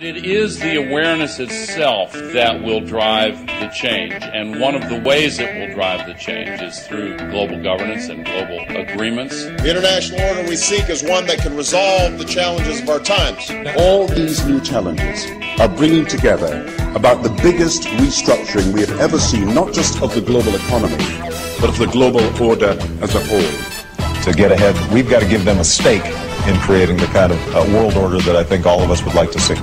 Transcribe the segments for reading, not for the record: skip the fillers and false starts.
It is the awareness itself that will drive the change, and one of the ways it will drive the change is through global governance and global agreements. The international order we seek is one that can resolve the challenges of our times. All these new challenges are bringing together about the biggest restructuring we have ever seen, not just of the global economy, but of the global order as a whole. To get ahead, we've got to give them a stake in creating the kind of world order that I think all of us would like to see.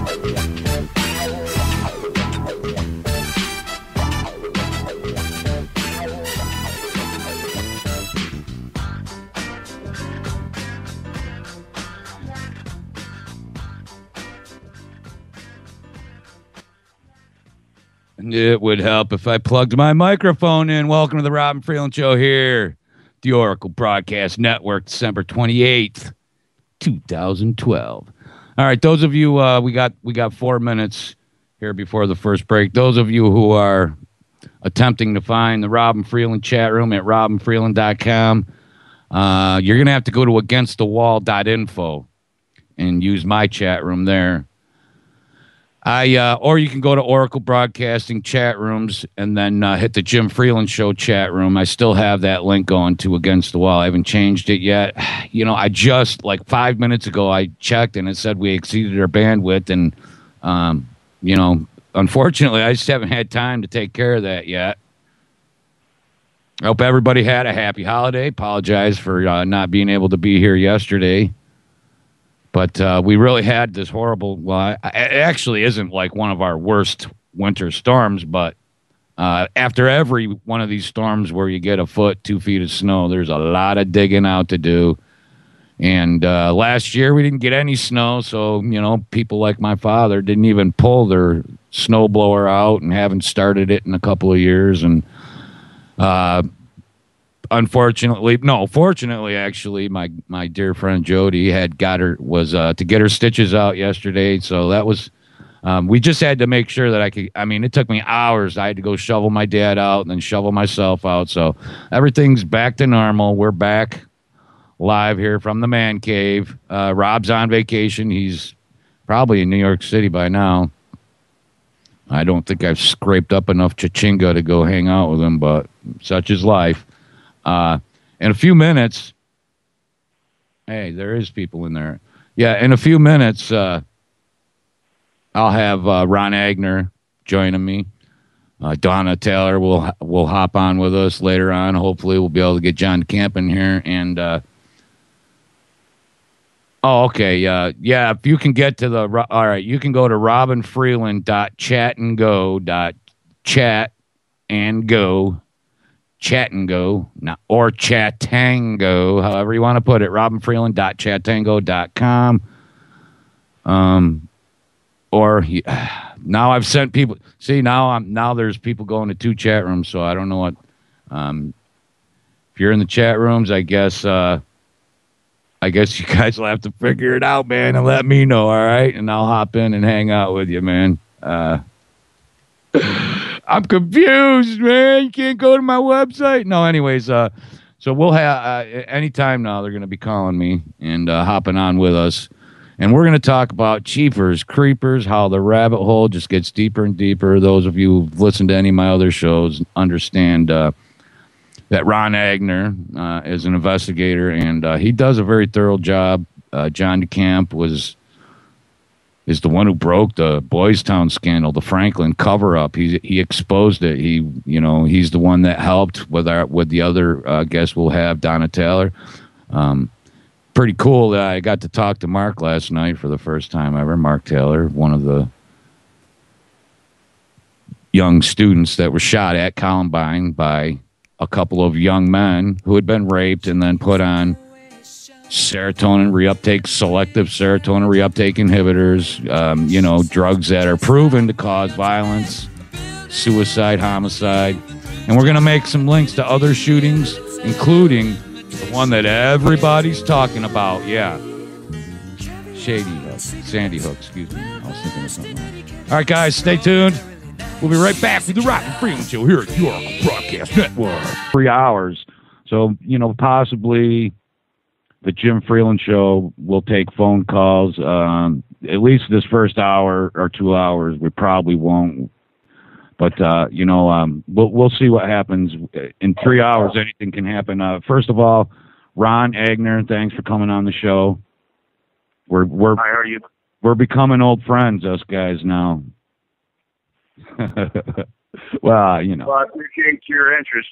It would help if I plugged my microphone in. Welcome to the Rob and Freeland Show here, the Oracle Broadcast Network, December 28th. 2012. All right, those of you, we got 4 minutes here before the first break. Those of you who are attempting to find the Rob and Freeland chat room at robnfreeland.com, you're going to have to go to againstthewall.info and use my chat room there. Or you can go to Oracle Broadcasting chat rooms and then hit the Jim Freeland Show chat room. I still have that link going to Against the Wall. I haven't changed it yet. You know, I just, like 5 minutes ago, I checked and it said we exceeded our bandwidth. And, you know, unfortunately, I just haven't had time to take care of that yet. I hope everybody had a happy holiday. Apologize for not being able to be here yesterday. But we really had this horrible, well, it actually isn't like one of our worst winter storms, but after every one of these storms where you get a foot, 2 feet of snow, there's a lot of digging out to do. And last year we didn't get any snow, so, you know, people like my father didn't even pull their snowblower out and haven't started it in a couple of years. And fortunately, actually, my dear friend Jody was to get her stitches out yesterday. So that was, we just had to make sure that it took me hours. I had to go shovel my dad out and then shovel myself out. So everything's back to normal. We're back live here from the man cave. Rob's on vacation. He's probably in New York City by now. I don't think I've scraped up enough chichinga to go hang out with him, but such is life. In a few minutes, hey, there is people in there. Yeah, in a few minutes, I'll have Ron Aigner joining me. Donna Taylor will hop on with us later on. Hopefully, we'll be able to get John DeCamp in here. And if you can get to all right, you can go to robnfreeland.chatandgo.chat or Chatango, however you want to put it, robnfreeland.chatango.com. Now I've sent people. See, now there's people going to 2 chat rooms, so I don't know what. If you're in the chat rooms, I guess you guys will have to figure it out, man, and let me know, all right? And I'll hop in and hang out with you, man. I'm confused, man. You can't go to my website. No, anyways, so we'll have anytime now they're going to be calling me and hopping on with us. And we're going to talk about Chiefers, Creepers, how the rabbit hole just gets deeper and deeper. Those of you who've listened to any of my other shows understand that Ron Aigner is an investigator, and he does a very thorough job. John DeCamp is the one who broke the Boys Town scandal, the Franklin cover-up. He exposed it. He's the one that helped with the other guest we'll have, Donna Taylor. Pretty cool that I got to talk to Mark last night for the first time ever. Mark Taylor, one of the young students that were shot at Columbine by a couple of young men who had been raped and then put on selective serotonin reuptake inhibitors, drugs that are proven to cause violence, suicide, homicide. And we're going to make some links to other shootings, including the one that everybody's talking about. Yeah. Sandy Hook, excuse me. I was thinking of something else. All right, guys, stay tuned. We'll be right back with the Rob and Freeland Show here at the Oracle Broadcast Network. 3 hours. So, possibly the Jim Freeland Show will take phone calls. at least this first hour or 2 hours, we probably won't. But, we'll see what happens. In 3 hours, anything can happen. First of all, Ron Aigner, thanks for coming on the show. Hi, how are you? We're becoming old friends, us guys now. Well, Well, I appreciate your interest,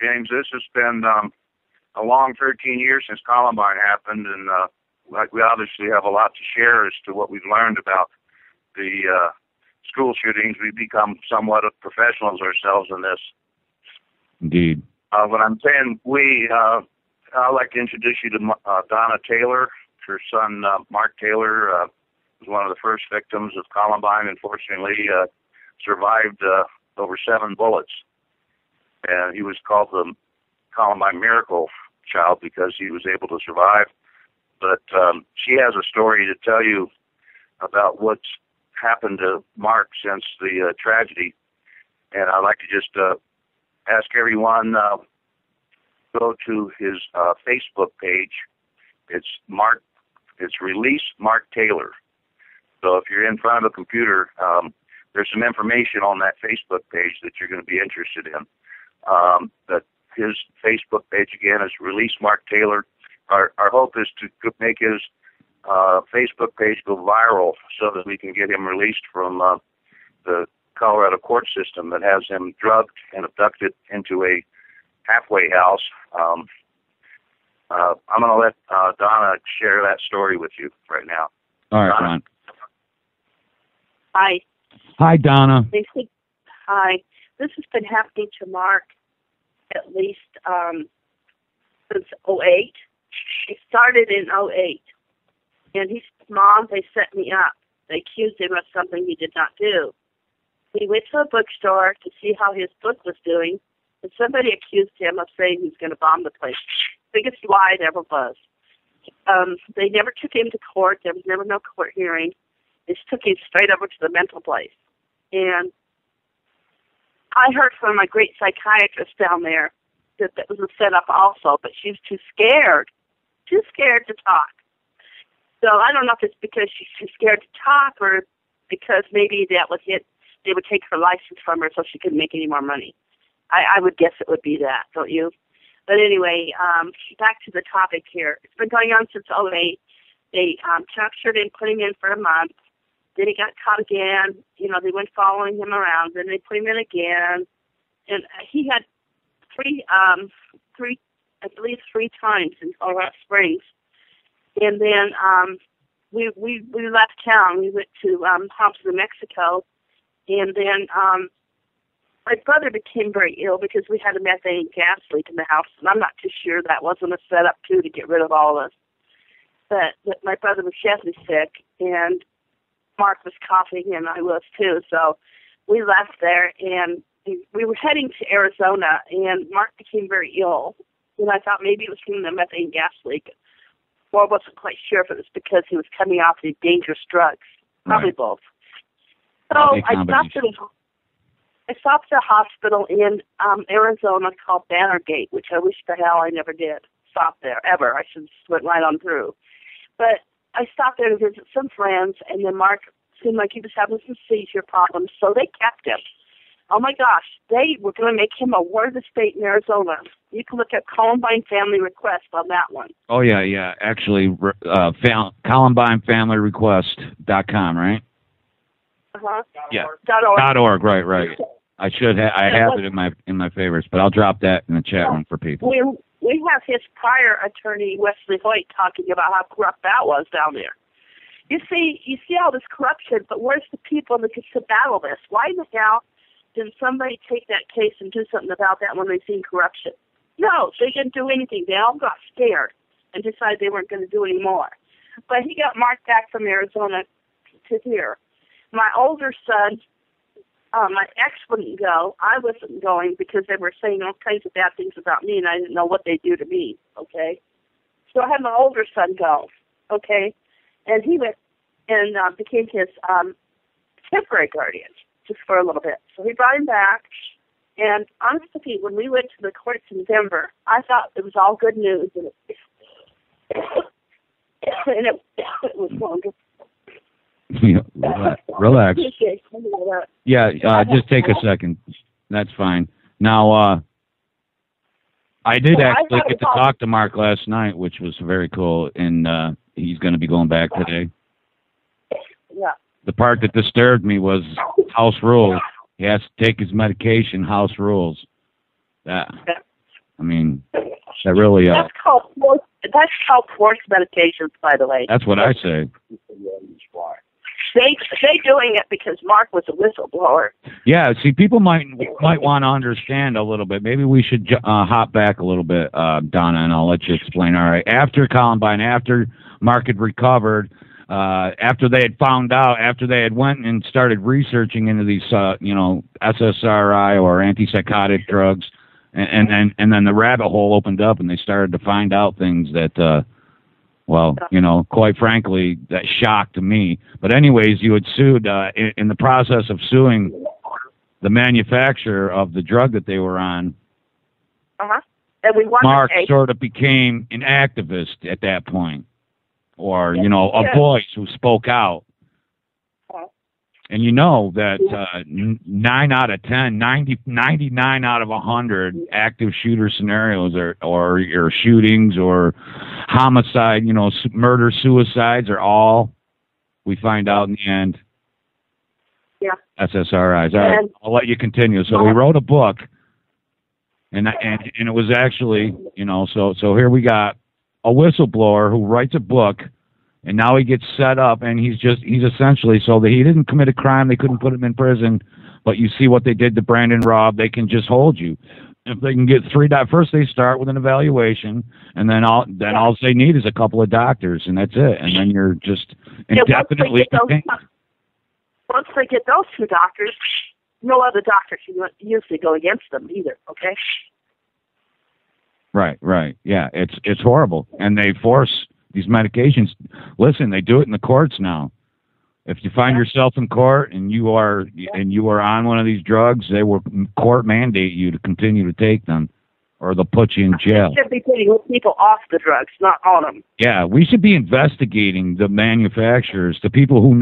James. This has been a long 13 years since Columbine happened, and we obviously have a lot to share as to what we've learned about the school shootings. We've become somewhat of professionals ourselves in this. Indeed. When I'm saying we, I'd like to introduce you to Donna Taylor. Her son, Mark Taylor, was one of the first victims of Columbine. Unfortunately, survived over 7 bullets. And he was called the Columbine Miracle Child because he was able to survive. But she has a story to tell you about what's happened to Mark since the tragedy. And I'd like to just ask everyone, go to his Facebook page. It's Release Mark Taylor. So if you're in front of a computer, there's some information on that Facebook page that you're going to be interested in. But his Facebook page, again, is Release Mark Taylor. Our hope is to make his Facebook page go viral so that we can get him released from the Colorado court system that has him drugged and abducted into a halfway house. I'm going to let Donna share that story with you right now. All right, Donna? Ron. Hi. Hi, Donna. Hi. This has been happening to Mark at least since 2008. It started in 2008. And he said, Mom, they set me up. They accused him of something he did not do. He went to a bookstore to see how his book was doing, and somebody accused him of saying he was going to bomb the place. Biggest lie it ever was. They never took him to court. There was never no court hearing. They just took him straight over to the mental place. And I heard from my great psychiatrist down there that was a setup also, but she was too scared to talk. So I don't know if it's because she's too scared to talk or because maybe they would take her license from her so she couldn't make any more money. I would guess it would be that, don't you? But anyway, back to the topic here. It's been going on since 2008. They captured him, put him in for a month. Then he got caught again. They went following him around. Then they put him in again. And he had three times in Colorado Springs. And then we left town. We went to Hobbs, New Mexico. And then my brother became very ill because we had a methane gas leak in the house. And I'm not too sure that wasn't a setup, too, to get rid of all of us. But my brother was deathly sick, and Mark was coughing, and I was, too. So we left there, and we were heading to Arizona, and Mark became very ill. And I thought maybe it was from the methane gas leak. Well, I wasn't quite sure if it was because he was coming off these dangerous drugs. Probably both. So I stopped at a hospital in Arizona called Bannergate, which I wish the hell I never did stop there, ever. I should have went right on through. But I stopped there to visit some friends, and then Mark seemed like he was having some seizure problems, so they kept him. Oh, my gosh, they were going to make him a ward of the state in Arizona. You can look at Columbine Family Request on that one. Oh, yeah. Actually, ColumbineFamilyRequest.com, right? Uh-huh. Yeah. .org. Right. I have it in my favorites, but I'll drop that in the chat room for people. We have his prior attorney, Wesley Hoyt, talking about how corrupt that was down there. You see all this corruption, but where's the people that could battle this? Why in the hell didn't somebody take that case and do something about that when they seen corruption? No, they didn't do anything. They all got scared and decided they weren't going to do any more. But he got Mark back from Arizona to here. My older son, my ex wouldn't go. I wasn't going because they were saying all kinds of bad things about me, and I didn't know what they'd do to me, okay? So I had my older son go, okay? And he went and became his temporary guardian just for a little bit. So he brought him back, and honestly, when we went to the courts in Denver, I thought it was all good news, and it was longer. Relax. Yeah, just take a second. That's fine. Now, I did actually get to talk to Mark last night, which was very cool, and he's going to be going back today. Yeah. The part that disturbed me was house rules. He has to take his medication, house rules. That, I mean, that really... that's called forced medications, by the way. That's what I say. They doing it because Mark was a whistleblower. Yeah, see, people might want to understand a little bit. Maybe we should hop back a little bit, Donna, and I'll let you explain. All right, after Columbine, after Mark had recovered, after they had found out, after they had went and started researching into these, SSRI or antipsychotic drugs, and then the rabbit hole opened up, and they started to find out things that. Well, quite frankly, that shocked me. But anyways, you had sued, in the process of suing the manufacturer of the drug that they were on. Uh-huh. And we won Mark the case. sort of became an activist at that point, or, a voice who spoke out. Uh-huh. And you know that 9 out of 10, 99 out of 100 active shooter scenarios or shootings or homicide, murder, suicides are all, we find out in the end, SSRIs. All right, I'll let you continue. So we wrote a book, and it was actually, so here we got a whistleblower who writes a book. And now he gets set up, and he's essentially, so that he didn't commit a crime, they couldn't put him in prison, but you see what they did to Brandon Robb, they can just hold you. If they can get first they start with an evaluation, and then all they need is a couple of doctors, and that's it. And then you're just indefinitely detained. Once they get those two doctors, no other doctor can usually go against them either, okay? Right, yeah, it's horrible. And they force these medications. Listen, they do it in the courts now. If you find yourself in court and you are on one of these drugs, they will court mandate you to continue to take them, or they'll put you in jail. They should be putting people off the drugs, not on them. Yeah, we should be investigating the manufacturers, the people who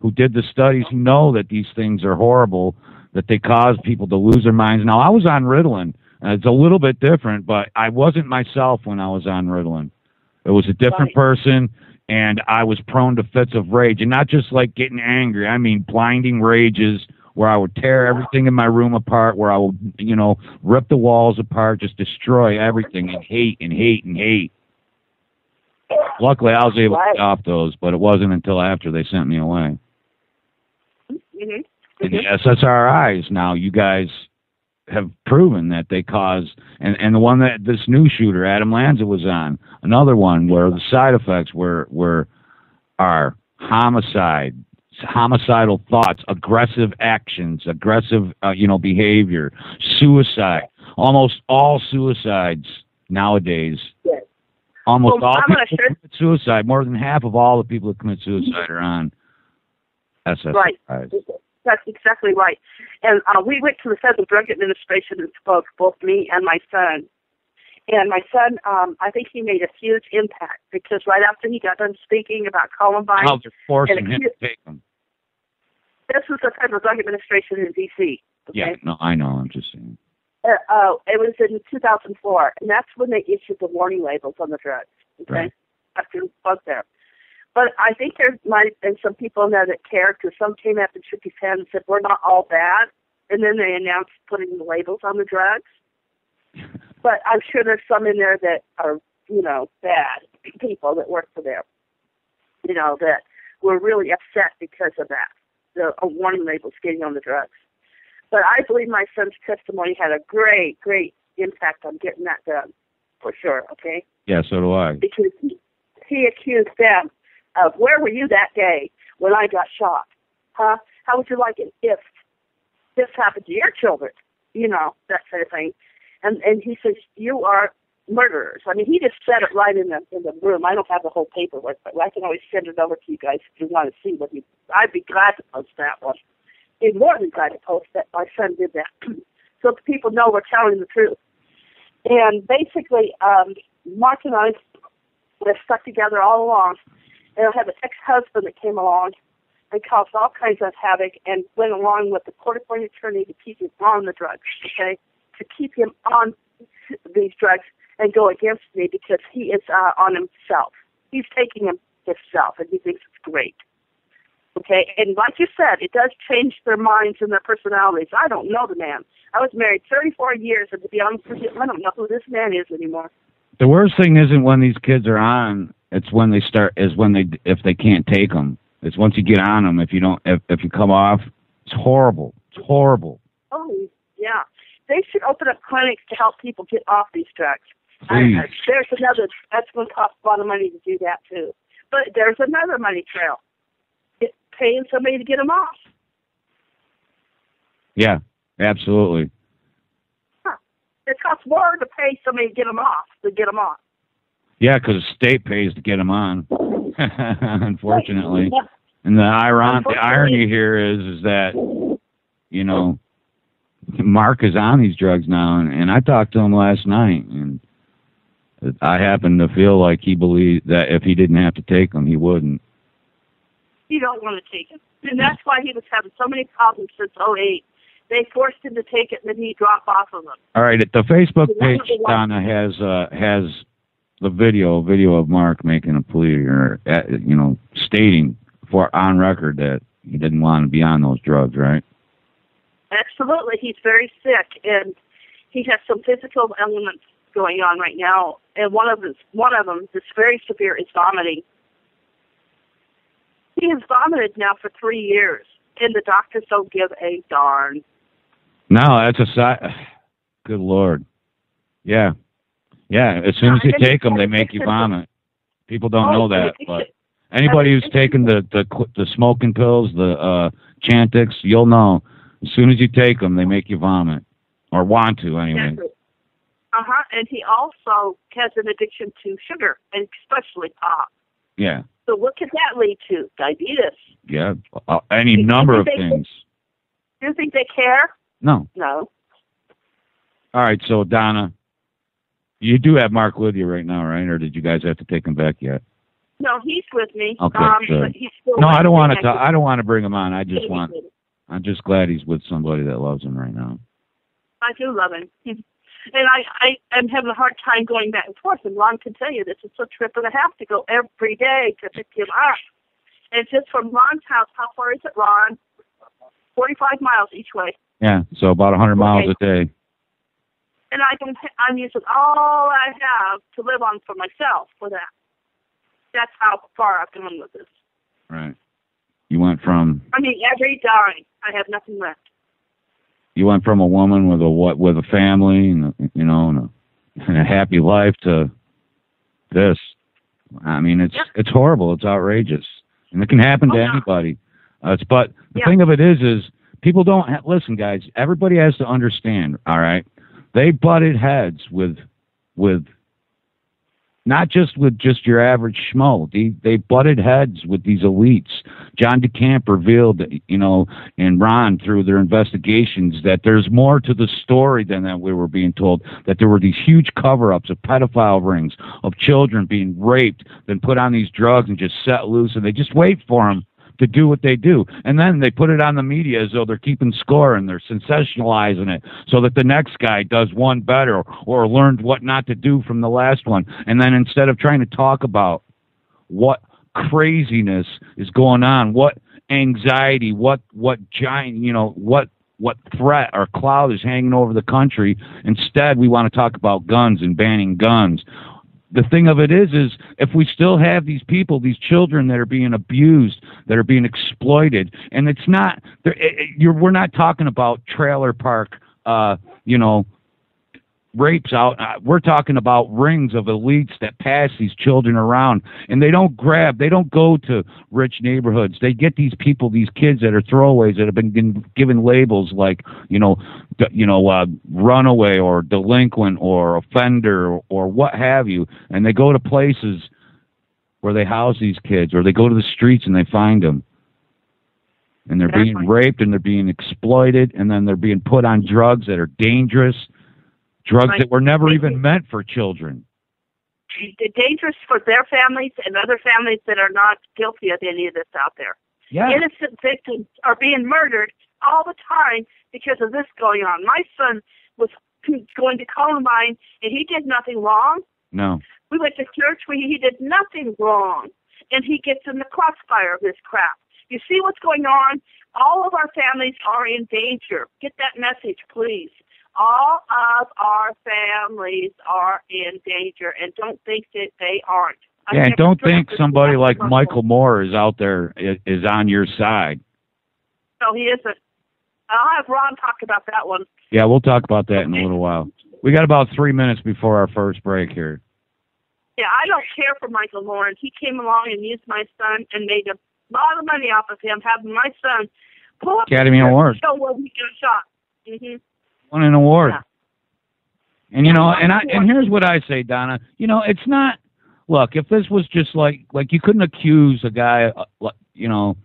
did the studies, who know that these things are horrible, that they cause people to lose their minds. Now, I was on Ritalin. It's a little bit different, but I wasn't myself when I was on Ritalin. It was a different person, and I was prone to fits of rage, and not just like getting angry. I mean, blinding rages where I would tear everything in my room apart, where I would, rip the walls apart, just destroy everything, and hate and hate and hate. Luckily, I was able to stop those, but it wasn't until after they sent me away. Mm-hmm. And the SSRIs, now you guys have proven that they cause, and the one that this new shooter Adam Lanza was on, another one where the side effects are homicidal thoughts, aggressive actions, aggressive behavior, suicide. Almost all suicides nowadays. Yes. Almost all people who commit suicide. More than half of all the people who commit suicide are on SSRIs. Right. That's exactly right. And we went to the Federal Drug Administration and spoke, both me and my son. And my son, I think he made a huge impact, because right after he got done speaking about Columbine... Oh, they're forcing him to take them. This was the Federal Drug Administration in D.C. Okay? Yeah, no, I know, I'm just saying. It was in 2004, and that's when they issued the warning labels on the drugs. Okay? Right. After it was there. But I think there might have been some people in there that cared, because some came up and shook his hand and said, we're not all bad. And then they announced putting the labels on the drugs. But I'm sure there's some in there that are, bad people that work for them, that were really upset because of that, the warning labels getting on the drugs. But I believe my son's testimony had a great, great impact on getting that done, for sure, okay? Yeah, so do I. Because he accused them of, where were you that day when I got shot? Huh? How would you like it if this happened to your children? That sort of thing. And he says, you are murderers. I mean, he just said it right in the room. I don't have the whole paperwork, but I can always send it over to you guys if you want to see what I'd be glad to post that one. Be more than glad to post that. My son did that. So the people know we're telling the truth. And basically, Mark and I have stuck together all along. And I have an ex-husband that came along, and caused all kinds of havoc and went along with the court-appointed attorney to keep him on the drugs, okay, to keep him on these drugs and go against me because he is on himself. He's taking him himself, and he thinks it's great. Okay, and like you said, it does change their minds and their personalities. I don't know the man. I was married 34 years, and to be honest with you, I don't know who this man is anymore. The worst thing isn't when these kids are on. It's when they start. Is when they if they can't take them. It's once you get on them. If you don't, if you come off, it's horrible. It's horrible. Oh yeah, they should open up clinics to help people get off these drugs. There's another. That's going to cost a lot of money to do that too. But there's another money trail. Paying somebody to get them off. Yeah, absolutely. Huh. It costs more to pay somebody to get them off than get them off. Yeah, because the state pays to get them on, unfortunately. Yeah. And the irony here is that, you know, Mark is on these drugs now, and I talked to him last night, and I happen to feel like he believed that if he didn't have to take them, he wouldn't. He don't want to take it. And that's why he was having so many problems since 2008. They forced him to take it, and then he dropped off of them. All right, the Facebook page, Donna, has the video of Mark making a plea, or stating on record that he didn't want to be on those drugs, right? Absolutely. He's very sick, and he has some physical elements going on right now. And one of them that's very severe is vomiting. He has vomited now for 3 years, and the doctors don't give a darn. No, that's a side. Good Lord. Yeah. Yeah, as soon as you take them, they make you vomit. People don't know that, but anybody who's taken the smoking pills, the Chantix, you'll know. As soon as you take them, they make you vomit, or want to anyway. And he also has an addiction to sugar, and especially pop. Yeah. So what could that lead to? Diabetes. Yeah, any number of things. Do you think they care? No. No. All right, so Donna, you do have Mark with you right now, right? Or did you guys have to take him back yet? No, he's with me. Okay, good. But he's still I don't want to. I don't want to bring him on. I'm just glad he's with somebody that loves him right now. I do love him. And I am having a hard time going back and forth. And Ron can tell you this. It's a trip and a half to go every day to pick him up. And just from Ron's house, how far is it, Ron? 45 miles each way. Yeah, so about 100 miles a day. And I'm using all I have to live on for myself for that. That's how far I've gone with this. Right. You went from... every dime. I have nothing left. You went from a woman with a family and a happy life to this. It's horrible. It's outrageous, and it can happen to anybody. But the thing of it is people don't listen, guys. Everybody has to understand. All right, they butted heads with not just with your average schmo. They butted heads with these elites. John DeCamp revealed, and Ron through their investigations, that there's more to the story than that we were being told, that there were these huge cover-ups of pedophile rings, of children being raped, then put on these drugs and just set loose, and they just wait for them to do what they do. And then they put it on the media as though they're keeping score, and they're sensationalizing it so that the next guy does one better or learned what not to do from the last one. And then instead of trying to talk about what craziness is going on, what anxiety, what giant, what threat or cloud is hanging over the country, instead we want to talk about guns and banning guns. The thing of it is if we still have these people, these children that are being abused, that are being exploited, and it's not, we're not talking about trailer park, rapes out. We're talking about rings of elites that pass these children around, and they don't go to rich neighborhoods. They get these people, these kids that are throwaways, that have been given labels like, runaway or delinquent or offender or what have you, and they go to places where they house these kids, or they go to the streets and they find them. And they're being raped, and they're being exploited, and then they're being put on drugs that are dangerous. Drugs that were never even meant for children. They're dangerous for their families and other families that are not guilty of any of this out there. Yeah. Innocent victims are being murdered all the time because of this going on. My son was going to Columbine, and he did nothing wrong. No. We went to church where he did nothing wrong, and he gets in the crossfire of this crap. You see what's going on? All of our families are in danger. Get that message, please. All of our families are in danger, and don't think that they aren't. Yeah, and don't think somebody like Michael Moore is out there, is on your side. No, he isn't. I'll have Ron talk about that one. Yeah, we'll talk about that in a little while. We got about 3 minutes before our first break here. Yeah, I don't care for Michael Moore, and he came along and used my son and made a lot of money off of him, having my son pull up Academy Award. show where we got shot. Mm-hmm. Won an award. Yeah. And, you know, and here's what I say, Donna. You know, it's not, look, if this was just like you couldn't accuse a guy, you know,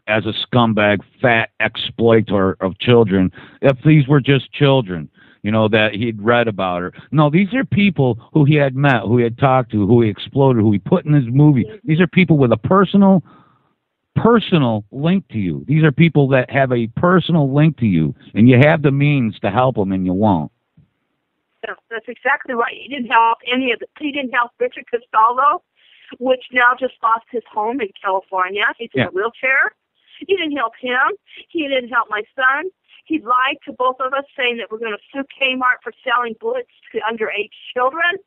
as a scumbag, fat exploiter of children, if these were just children, you know, that he'd read about her. No, these are people who he had met, who he had talked to, who he exploited, who he put in his movie. These are people with a personal link to you. These are people that have a personal link to you, and you have the means to help them, and you won't. Yeah, that's exactly right. He didn't help any of the. He didn't help Richard Castaldo, which now just lost his home in California. He's in a wheelchair. He didn't help him. He didn't help my son. He lied to both of us, saying that we're going to sue Kmart for selling bullets to underage children.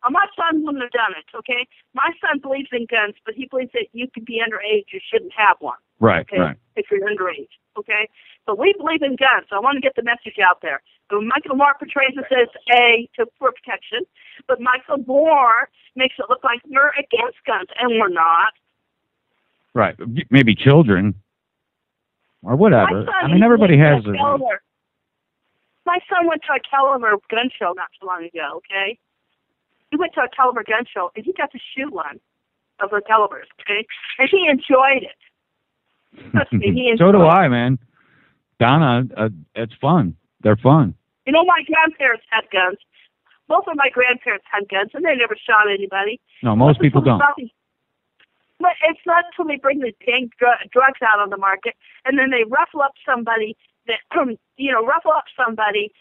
My son wouldn't have done it, okay? My son believes in guns, but he believes that you can be underage, you shouldn't have one. Right, okay? right. If you're underage, okay? But we believe in guns, so I want to get the message out there. So Michael Moore portrays us as for protection, but Michael Moore makes it look like we're against guns, and we're not. Right. Maybe children. Or whatever. I mean, everybody has their... My son went to a caliber gun show not too long ago, okay? He went to a caliber gun show, and he got to shoot one of the calibers, okay? And he enjoyed it. Trust me, he enjoyed So do I, man. Donna, it's fun. They're fun. You know, my grandparents had guns. Both of my grandparents had guns, and they never shot anybody. No, most people don't. But it's not until they bring the dang drugs out on the market, and then they ruffle up somebody that, ruffle up somebody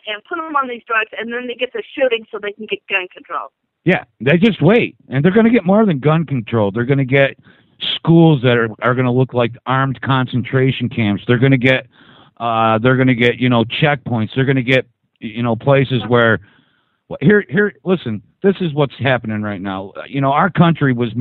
and put them on these drugs, and then they get the shooting so they can get gun control. Yeah, they just wait, and they're going to get more than gun control. They're going to get schools that are going to look like armed concentration camps. They're going to get, checkpoints. They're going to get, places where. Here, listen. This is what's happening right now. Our country was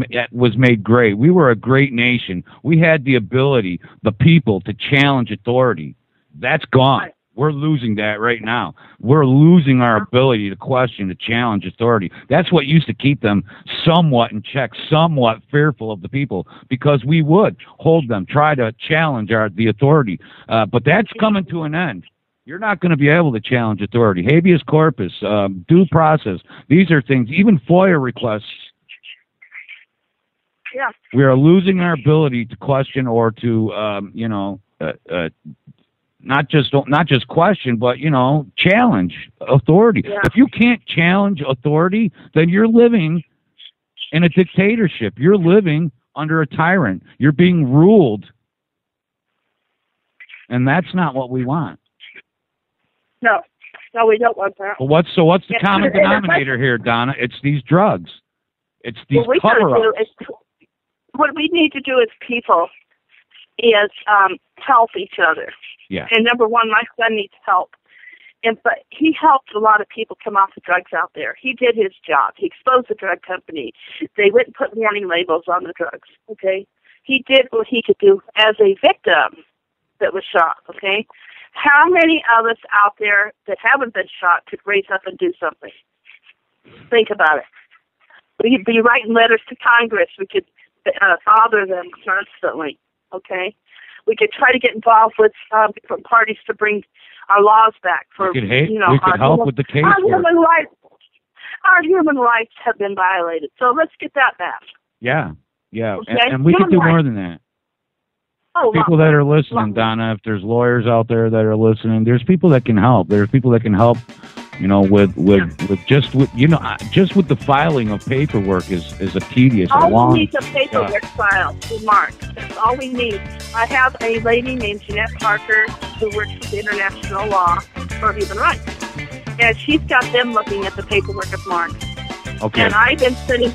made great. We were a great nation. We had the ability, the people, to challenge authority. That's gone. Right. We're losing that right now. We're losing our ability to question, to challenge authority. That's what used to keep them somewhat in check, somewhat fearful of the people, because we would hold them, try to challenge the authority. But that's coming to an end. You're not going to be able to challenge authority. Habeas corpus, due process, these are things, even FOIA requests. Yeah. We are losing our ability to question or to, not just question, but, challenge authority. Yeah. If you can't challenge authority, then you're living in a dictatorship. You're living under a tyrant. You're being ruled. And that's not what we want. No, we don't want that. Well, what's the common denominator here, Donna? It's these drugs. It's these cover-ups. What we need to do as people is help each other. Yeah. And number one, my son needs help. But he helped a lot of people come off the drugs out there. He did his job. He exposed the drug company. They went and put warning labels on the drugs, okay? He did what he could do as a victim that was shot, okay? How many of us out there that haven't been shot could raise up and do something? Think about it. We could be writing letters to Congress. We could bother them constantly, okay? We could try to get involved with different parties to bring our laws back. We could help with the case. Our human rights have been violated, so let's get that back. Yeah. Okay? And we could do more than that. People that are listening, Donna, if there's lawyers out there that are listening, there's people that can help. There's people that can help You know, with just with the filing of paperwork is a tedious and long. All we need is a paperwork file to Mark. That's all we need. I have a lady named Jeanette Parker who works with international law for human rights, and she's got them looking at the paperwork of Mark. Okay. And I've been sending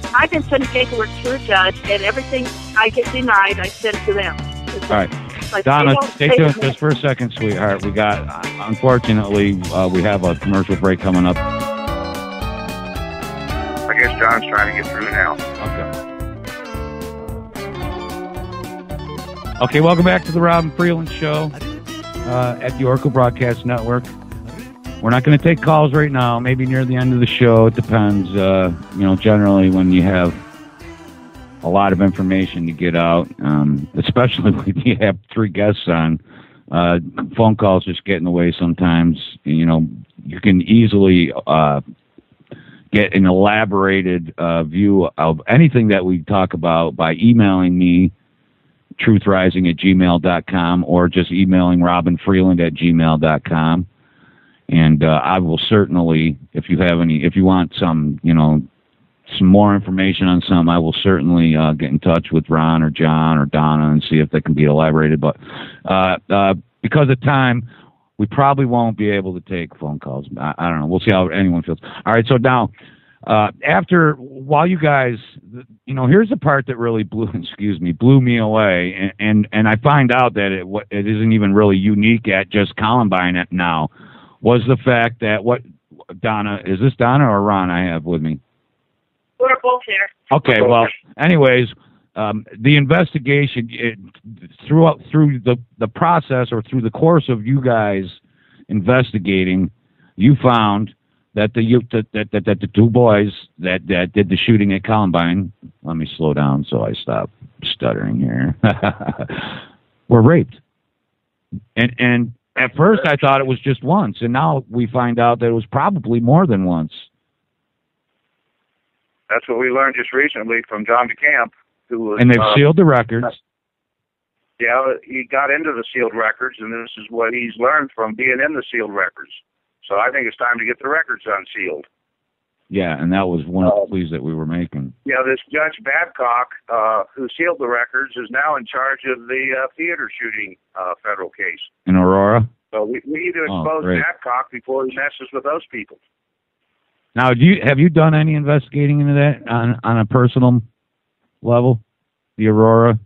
paperwork to a judge, and everything I get denied, I send to them. All right. Like, Donna, stay tuned just for a second, sweetheart. We got, unfortunately, we have a commercial break coming up. I guess John's trying to get through now. Okay, welcome back to the Robin Freeland Show at the Oracle Broadcast Network. We're not going to take calls right now. Maybe near the end of the show. It depends. Generally when you have a lot of information to get out, especially when you have 3 guests on. Phone calls just get in the way sometimes. You know, you can easily get an elaborated view of anything that we talk about by emailing me, truthrising@gmail.com, or just emailing robnfreeland@gmail.com. And I will certainly, if you want some more information on something, I will certainly get in touch with Ron or John or Donna and see if they can be elaborated. But because of time, we probably won't be able to take phone calls. I don't know. We'll see how anyone feels. All right. So now, while you guys, here's the part that really blew me away. And I find out that it isn't even really unique at just Columbine now, was the fact that Donna, is this Donna or Ron I have with me? We're both here. Okay, well, anyways, the investigation through the process, or through the course of you guys investigating, you found that the 2 boys that did the shooting at Columbine, let me slow down so I stop stuttering here, were raped. And at first I thought it was just once, and now we find out that it was probably more than once. That's what we learned just recently from John DeCamp, who was... And they've sealed the records. Yeah, he got into the sealed records, and this is what he's learned from being in the sealed records. So I think it's time to get the records unsealed. Yeah, and that was one of the pleas that we were making. Yeah, this Judge Babcock, who sealed the records, is now in charge of the theater shooting federal case. In Aurora? So we need to expose Babcock before he messes with those people. Now, have you done any investigating into that on a personal level, the Aurora?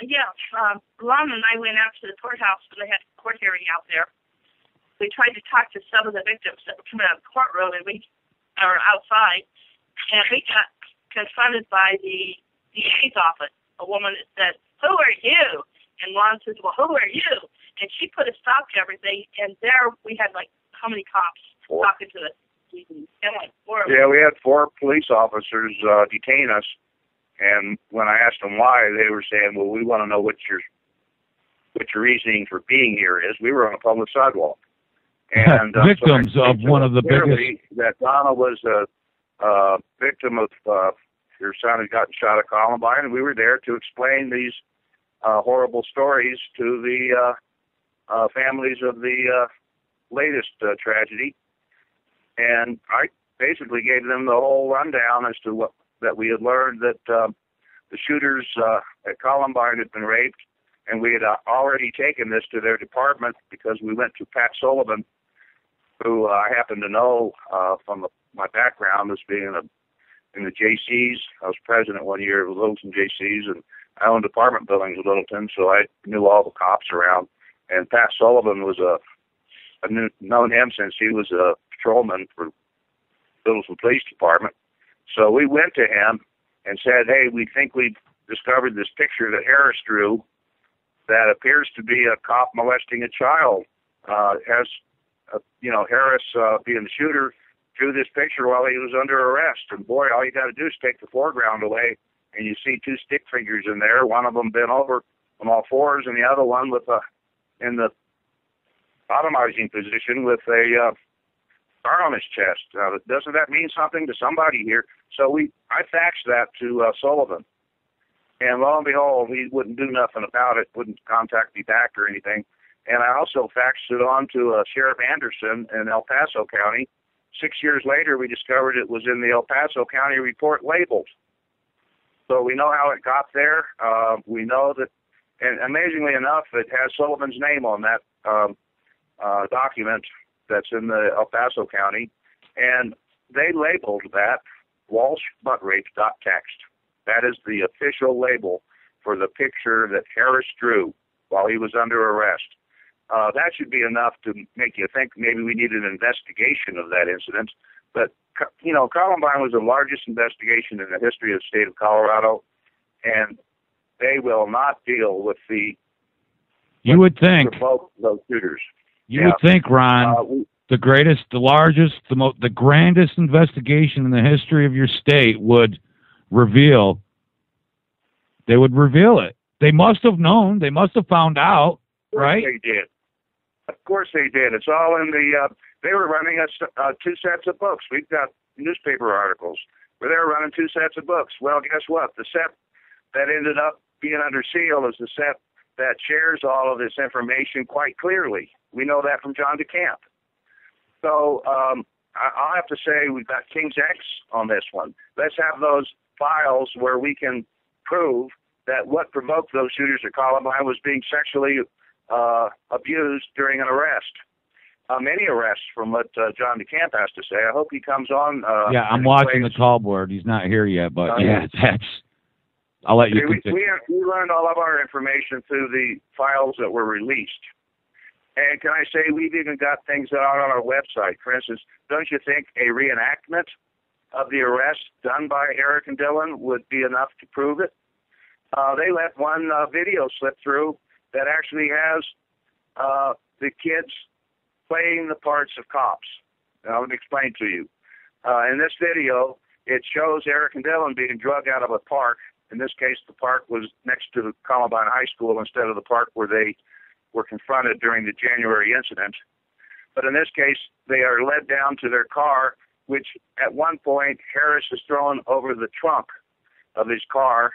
Yeah, Ron and I went out to the courthouse when they had a court hearing out there. We tried to talk to some of the victims that were coming out of the courtroom, and we were outside, and we got confronted by the DA's office. A woman that said, "Who are you?" And Ron says, "Well, who are you?" And she put a stop to everything, and there we had how many cops talking to us? And 4 of them. Yeah, we had 4 police officers detain us, and when I asked them why, they were saying, "Well, we want to know what your reasoning for being here is. We were on a public sidewalk." And victims of one of the biggest. That Donna was a victim of your son had gotten shot at Columbine, and we were there to explain these horrible stories to the families of the latest tragedy. And I basically gave them the whole rundown as to that we had learned that the shooters at Columbine had been raped, and we had already taken this to their department because we went to Pat Sullivan, who I happen to know from my background as being in the JCs. I was president one year of Littleton JCs, and I owned apartment buildings in Littleton, so I knew all the cops around. And Pat Sullivan was I've known him since he was a patrolman for Littleton Police Department. So we went to him and said, "Hey, we think we've discovered this picture that Harris drew that appears to be a cop molesting a child. Harris, being the shooter, drew this picture while he was under arrest. And boy, all you got to do is take the foreground away, and you see 2 stick figures in there. One of them bent over on all fours, and the other one in the bottomizing position with a scar on his chest. Now, doesn't that mean something to somebody here?" So I faxed that to Sullivan. And lo and behold, he wouldn't do nothing about it, wouldn't contact me back or anything. and I also faxed it on to Sheriff Anderson in El Paso County. 6 years later, we discovered it was in the El Paso County report labeled. So we know how it got there. We know that, and amazingly enough, it has Sullivan's name on that document that's in the El Paso County, and they labeled that Walsh butt rape.txt. That is the official label for the picture that Harris drew while he was under arrest. That should be enough to make you think maybe we need an investigation of that incident. But, you know, Columbine was the largest investigation in the history of the state of Colorado, and they will not deal with the... You would think... both those shooters. You would think, Ron, the greatest, the largest, the grandest investigation in the history of your state would reveal... They would reveal it. They must have known. They must have found out, right? They did. Of course they did. It's all in the... they were running us 2 sets of books. We've got newspaper articles where they were running 2 sets of books. Well, guess what? The set that ended up being under seal is the set that shares all of this information quite clearly. We know that from John DeCamp. So I'll have to say we've got King's X on this one. Let's have those files where we can prove that what provoked those shooters at Columbine was being sexually abused during an arrest. Many arrests, from what John DeCamp has to say. I hope he comes on. Yeah, I'm watching the call board. He's not here yet, but yeah, that's... I'll let you continue. We learned all of our information through the files that were released. And can I say we've even got things out on our website. For instance, don't you think a reenactment of the arrest done by Eric and Dillon would be enough to prove it? They let one video slip through that actually has the kids playing the parts of cops. Now, let me explain to you. In this video, it shows Eric and Dillon being drugged out of a park. In this case, the park was next to the Columbine High School instead of the park where they were confronted during the January incident. But in this case, they are led down to their car, which at one point Harris is thrown over the trunk of his car,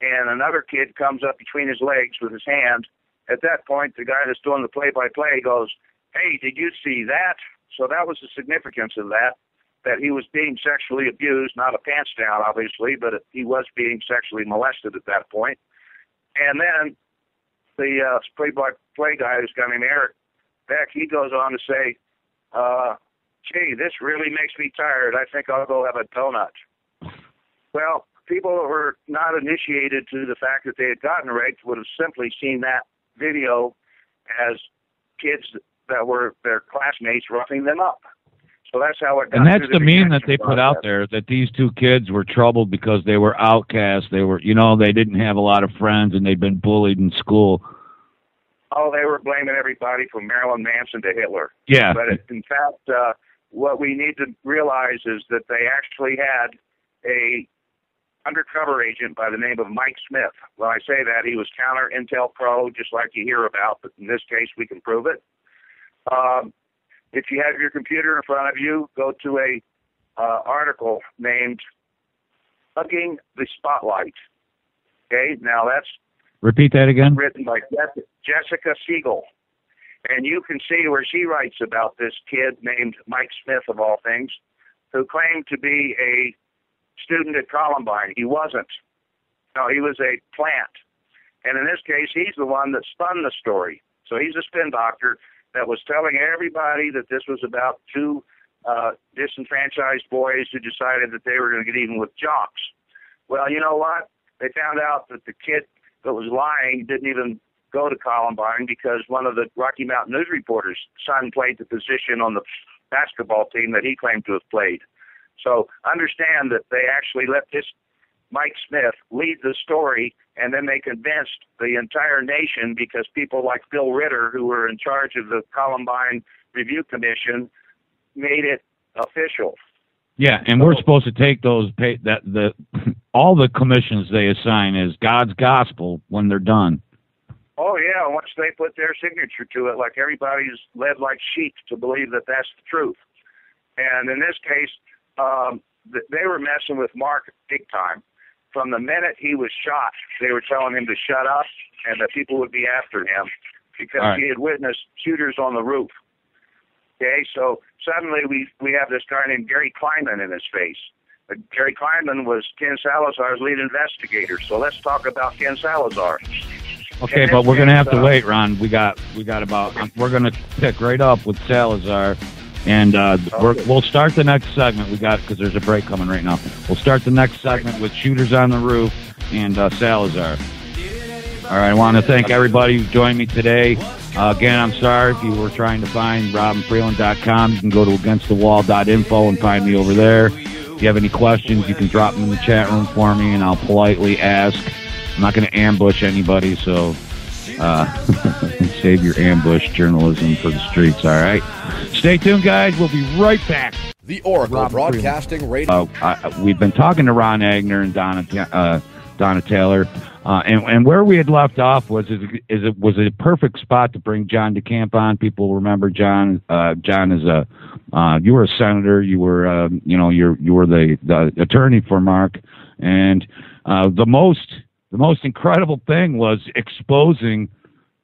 and another kid comes up between his legs with his hand. At that point, the guy that's doing the play-by-play goes, "Hey, did you see that?" So that was the significance of that he was being sexually abused, not a pants down, obviously, but he was being sexually molested at that point. And then the play-by-play guy, this guy named Eric Beck, he goes on to say, "Gee, this really makes me tired. I think I'll go have a donut." Well, people that were not initiated to the fact that they had gotten raped would have simply seen that video as kids that were their classmates roughing them up. So that's how it got. And that's the meme that they put out there, that these 2 kids were troubled because they were outcasts. They were, you know, they didn't have a lot of friends and they'd been bullied in school. Oh, they were blaming everybody from Marilyn Manson to Hitler. Yeah. But in fact, what we need to realize is that they actually had a undercover agent by the name of Mike Smith. When I say that, he was counter intel pro, just like you hear about, but in this case, we can prove it. If you have your computer in front of you, go to a article named "Hugging the Spotlight." Okay, now that's... Repeat that again. Written by Jessica Siegel. And you can see where she writes about this kid named Mike Smith, of all things, who claimed to be a student at Columbine. He wasn't. No, he was a plant. And in this case, he's the one that spun the story. So he's a spin doctor that was telling everybody that this was about 2 disenfranchised boys who decided that they were going to get even with jocks. Well, you know what? They found out that the kid that was lying didn't even go to Columbine because one of the Rocky Mountain News reporters' son played the position on the basketball team that he claimed to have played. So understand that they actually let this Mike Smith lead the story, and then they convinced the entire nation because people like Bill Ritter, who were in charge of the Columbine Review Commission, made it official. Yeah, and we're supposed to take those all the commissions they assign as God's gospel when they're done. Oh yeah, once they put their signature to it, like everybody's led like sheep to believe that that's the truth. And in this case, they were messing with Mark big time. From the minute he was shot, they were telling him to shut up and that people would be after him. because he had witnessed shooters on the roof. Okay, so suddenly we have this guy named Gary Kleinman in his face. Gary Kleinman was Ken Salazar's lead investigator. So let's talk about Ken Salazar. Okay, but we're gonna have to wait, Ron. We got about. We're gonna pick right up with Salazar, and we'll start the next segment. We got because there's a break coming right now. We'll start the next segment with shooters on the roof and Salazar. All right, I want to thank everybody who joined me today. Again, I'm sorry if you were trying to find robnfreeland.com. You can go to againstthewall.info and find me over there. If you have any questions, you can drop them in the chat room for me, and I'll politely ask. I'm not going to ambush anybody, so save your ambush journalism for the streets, all right? Stay tuned, guys. We'll be right back. The Oracle Broadcasting Radio. We've been talking to Ron Aigner and Donna Taylor. And where we had left off was it was a perfect spot to bring John DeCamp on. People remember John. John is you were a senator. You were you were the attorney for Mark. And the most incredible thing was exposing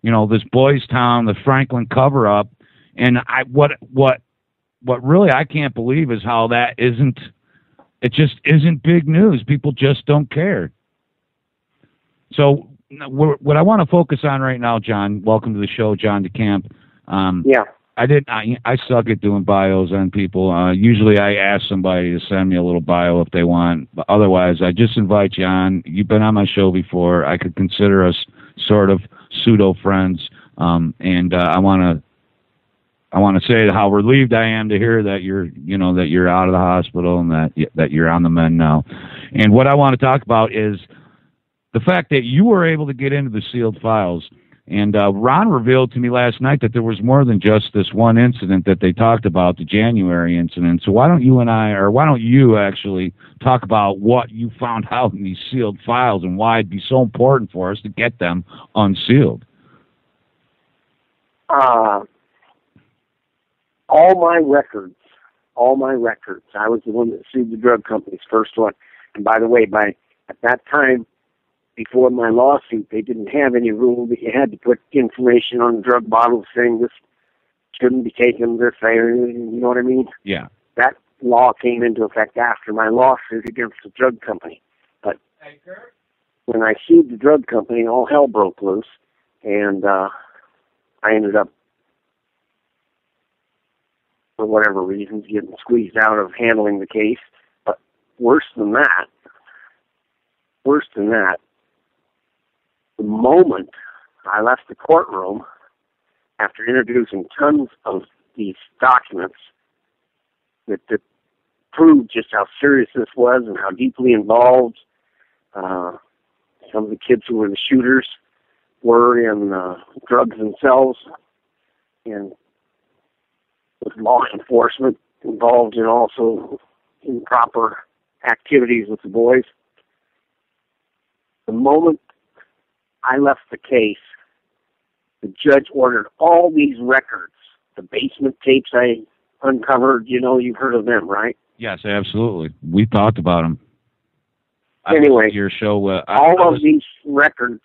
this Boys Town, the Franklin cover up. And what really I can't believe is how that isn't. It just isn't big news. People just don't care. So what I want to focus on right now, John, welcome to the show, John DeCamp. Yeah. I suck at doing bios on people. Usually I ask somebody to send me a little bio if they want, but otherwise I just invite you on. You've been on my show before. I could consider us sort of pseudo friends. And I want to say how relieved I am to hear that you're out of the hospital and that you're on the mend now. And what I want to talk about is the fact that you were able to get into the sealed files. And Ron revealed to me last night that there was more than just this one incident that they talked about, the January incident. So why don't you actually talk about what you found out in these sealed files and why it'd be so important for us to get them unsealed? All my records. I was the one that sued the drug companies, first one. And by the way, at that time, before my lawsuit, they didn't have any rule that you had to put information on drug bottles saying this shouldn't be taken this way, you know what I mean? Yeah. That law came into effect after my lawsuit against the drug company. But when I sued the drug company, all hell broke loose, and I ended up, for whatever reasons, getting squeezed out of handling the case. But worse than that, the moment I left the courtroom, after introducing tons of these documents that proved just how serious this was and how deeply involved some of the kids who were the shooters were in drugs themselves, and with law enforcement involved in also improper activities with the boys. The moment I left the case, the judge ordered all these records, the basement tapes I uncovered. You've heard of them, right? Yes, absolutely. We talked about them. Anyway, your show. All of these records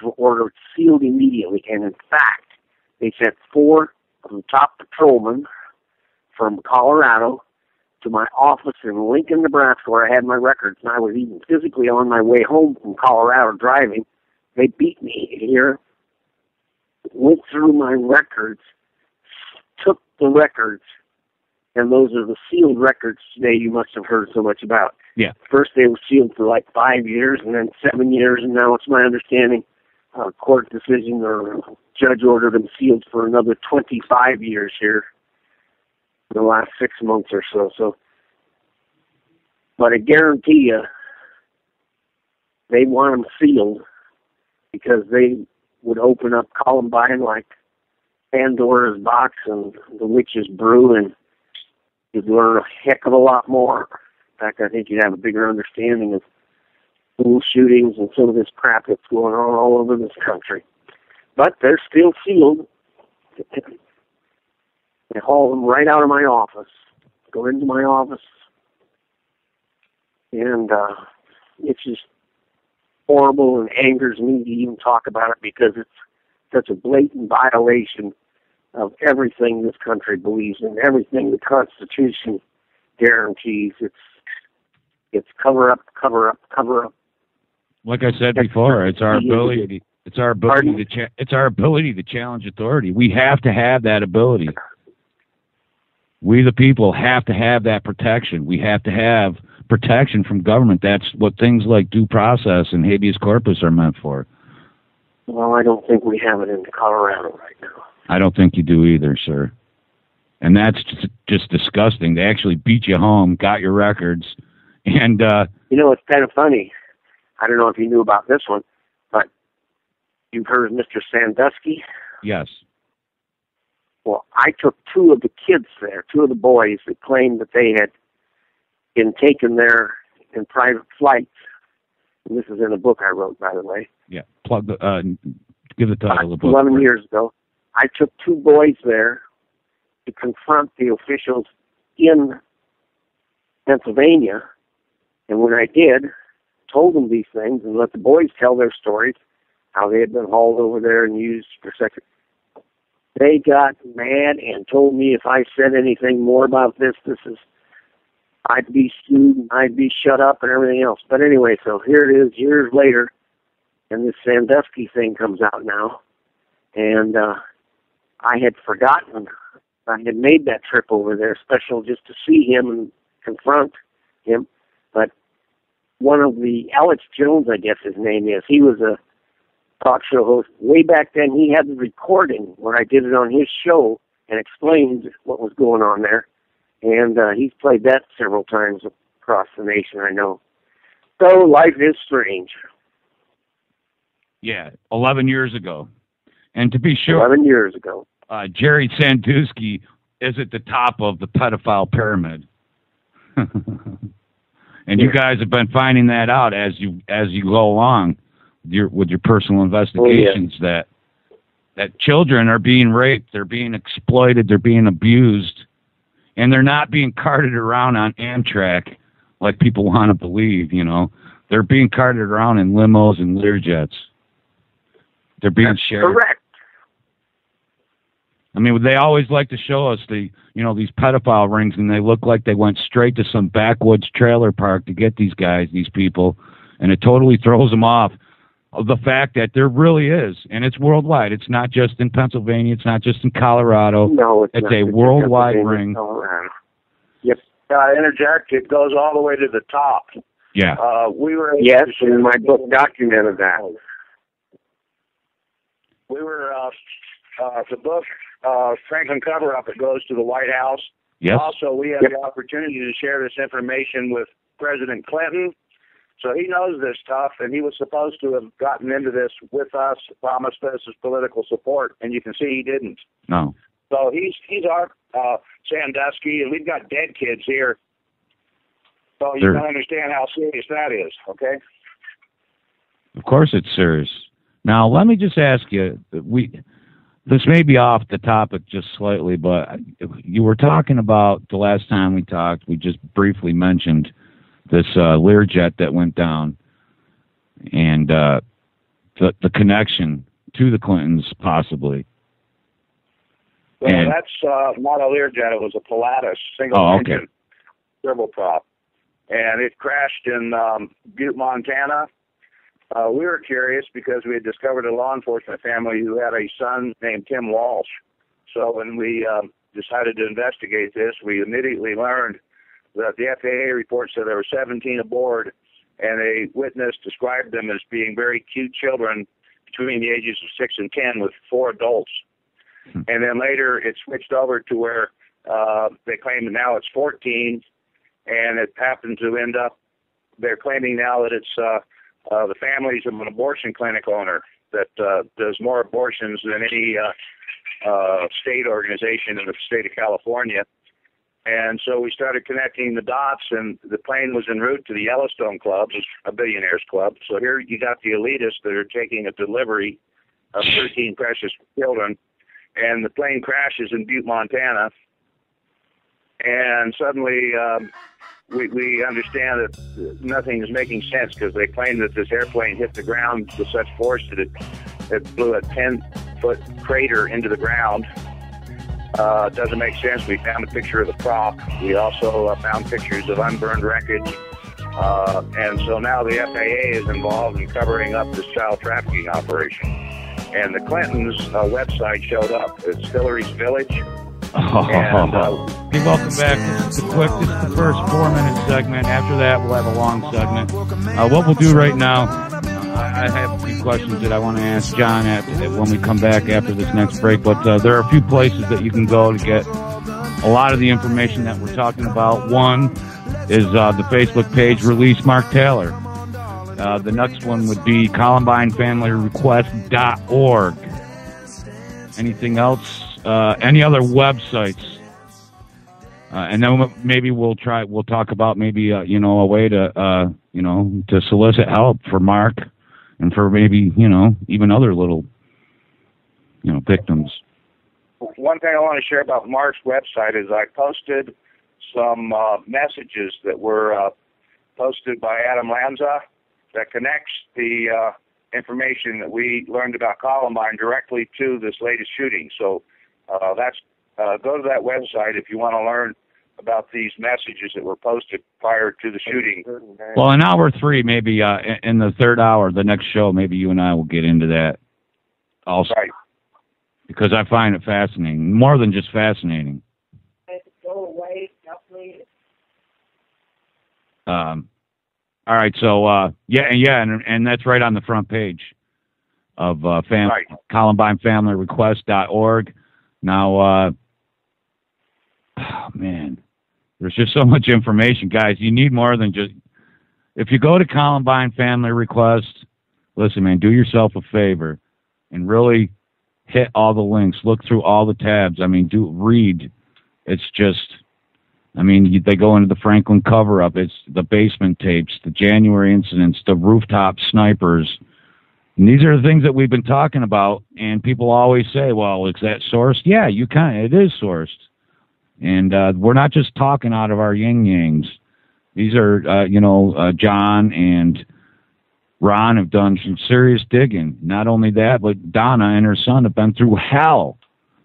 were ordered sealed immediately, and in fact, they sent 4 of the top patrolmen from Colorado to my office in Lincoln, Nebraska, where I had my records, and I was even physically on my way home from Colorado driving. They beat me here, went through my records, took the records, and those are the sealed records today you must have heard so much about. Yeah. First they were sealed for like 5 years, and then 7 years, and now it's my understanding court decision or judge ordered them sealed for another 25 years here in the last 6 months or so. But I guarantee you, they want them sealed because they would open up Columbine like Pandora's box and the witch's brew, and you'd learn a heck of a lot more. In fact, I think you'd have a bigger understanding of school shootings and some of this crap that's going on all over this country. But they're still sealed. They haul them right out of my office, go into my office, and it's just horrible and angers me to even talk about it because it's such a blatant violation of everything this country believes in, everything the Constitution guarantees. It's cover up, cover up, cover up. Like I said before, it's our ability. It's our ability it's our ability to challenge authority. We have to have that ability. We, the people, have to have that protection. We have to have protection from government. That's what things like due process and habeas corpus are meant for. Well, I don't think we have it in Colorado right now. I don't think you do either, sir. And that's just disgusting. They actually beat you home, got your records, and... You know, it's kind of funny. I don't know if you knew about this one, but you've heard of Mr. Sandusky? Yes. Well, I took two of the kids there, two of the boys that claimed that they had been taken there in private flights. And this is in a book I wrote, by the way. Yeah, give the title of the book. 11 years ago. I took two boys there to confront the officials in Pennsylvania. And when I did, told them these things and let the boys tell their stories, how they had been hauled over there and used for sex. They got mad and told me if I said anything more about this, I'd be sued and I'd be shut up and everything else. But anyway, so here it is years later, and this Sandusky thing comes out now. And I had forgotten. I had made that trip over there special just to see him and confront him. But one of the, Alex Jones, I guess his name is, he was a talk show host. Way back then, he had the recording where I did it on his show and explained what was going on there. And he's played that several times across the nation, I know. So life is strange. Yeah, 11 years ago. And to be sure, 11 years ago. Jerry Sandusky is at the top of the pedophile pyramid. And you guys have been finding that out as you go along with your personal investigations. Oh, yeah. that children are being raped, they're being exploited, they're being abused, and they're not being carted around on Amtrak like people want to believe. You know, they're being carted around in limos and Learjets. They're being shared. Correct. I mean, they always like to show us these pedophile rings, and they look like they went straight to some backwoods trailer park to get these guys, these people, and it totally throws them off of the fact that there really is, and it's worldwide. It's not just in Pennsylvania. It's not just in Colorado. No, it's a worldwide ring. Yep. Interject. It goes all the way to the top. Yeah. We were. Yes, and my book documented that. We were. The book, Franklin Cover-Up, it goes to the White House. Yes. Also, we had the opportunity to share this information with President Clinton. So he knows this stuff, and he was supposed to have gotten into this with us, promised us his political support, and you can see he didn't. No. So he's our Sandusky, and we've got dead kids here. So you can understand how serious that is, okay? Of course it's serious. Now, let me just ask you, this may be off the topic just slightly, but you were talking about the last time we talked, we just briefly mentioned this Learjet that went down and the connection to the Clintons, possibly. Well, that's not a Learjet. It was a Pilatus single-engine turboprop. And it crashed in Butte, Montana. We were curious because we had discovered a law enforcement family who had a son named Tim Walsh. So when we decided to investigate this, we immediately learned that the FAA report said there were 17 aboard, and a witness described them as being very cute children between the ages of 6 and 10 with 4 adults. And then later it switched over to where they claim now it's 14, and it happened to end up, they're claiming now that it's the families of an abortion clinic owner that does more abortions than any state organization in the state of California. And so we started connecting the dots, and the plane was en route to the Yellowstone Club, a billionaires club. So here you got the elitists that are taking a delivery of 13 precious children, and the plane crashes in Butte, Montana. And suddenly we understand that nothing is making sense because they claim that this airplane hit the ground with such force that it blew a 10-foot crater into the ground. It doesn't make sense. We found a picture of the prop. We also found pictures of unburned wreckage. And so now the FAA is involved in covering up this child trafficking operation. And the Clintons' website showed up. It's Hillary's Village. Hey, welcome back. This is the first 4-minute segment. After that, we'll have a long segment. What we'll do right now, I have a few questions that I want to ask John when we come back after this next break. But there are a few places that you can go to get a lot of the information that we're talking about. One is the Facebook page, Release Mark Taylor. The next one would be columbine.dillon. Anything else? Any other websites? And then maybe we'll talk about maybe a way to to solicit help for Mark and for maybe even other little victims. One thing I want to share about Mark's website is I posted some messages that were posted by Adam Lanza that connects the information that we learned about Columbine directly to this latest shooting. So that's go to that website if you want to learn about these messages that were posted prior to the shooting. Well, in hour 3, maybe in the third hour, the next show, maybe you and I will get into that also. Right. Because I find it fascinating, more than just fascinating. Go away, definitely. All right, so and that's right on the front page of ColumbineFamilyRequest.org. Now, oh man, there's just so much information, guys. You need more than just. If you go to Columbine Family Request, listen, man, do yourself a favor and really hit all the links, look through all the tabs. I mean, read. It's just. I mean, they go into the Franklin cover-up. It's the basement tapes, the January incidents, the rooftop snipers. And these are the things that we've been talking about, and people always say, well, is that sourced? Yeah, it is sourced. And we're not just talking out of our yin-yangs. These are, John and Ron have done some serious digging. Not only that, but Donna and her son have been through hell.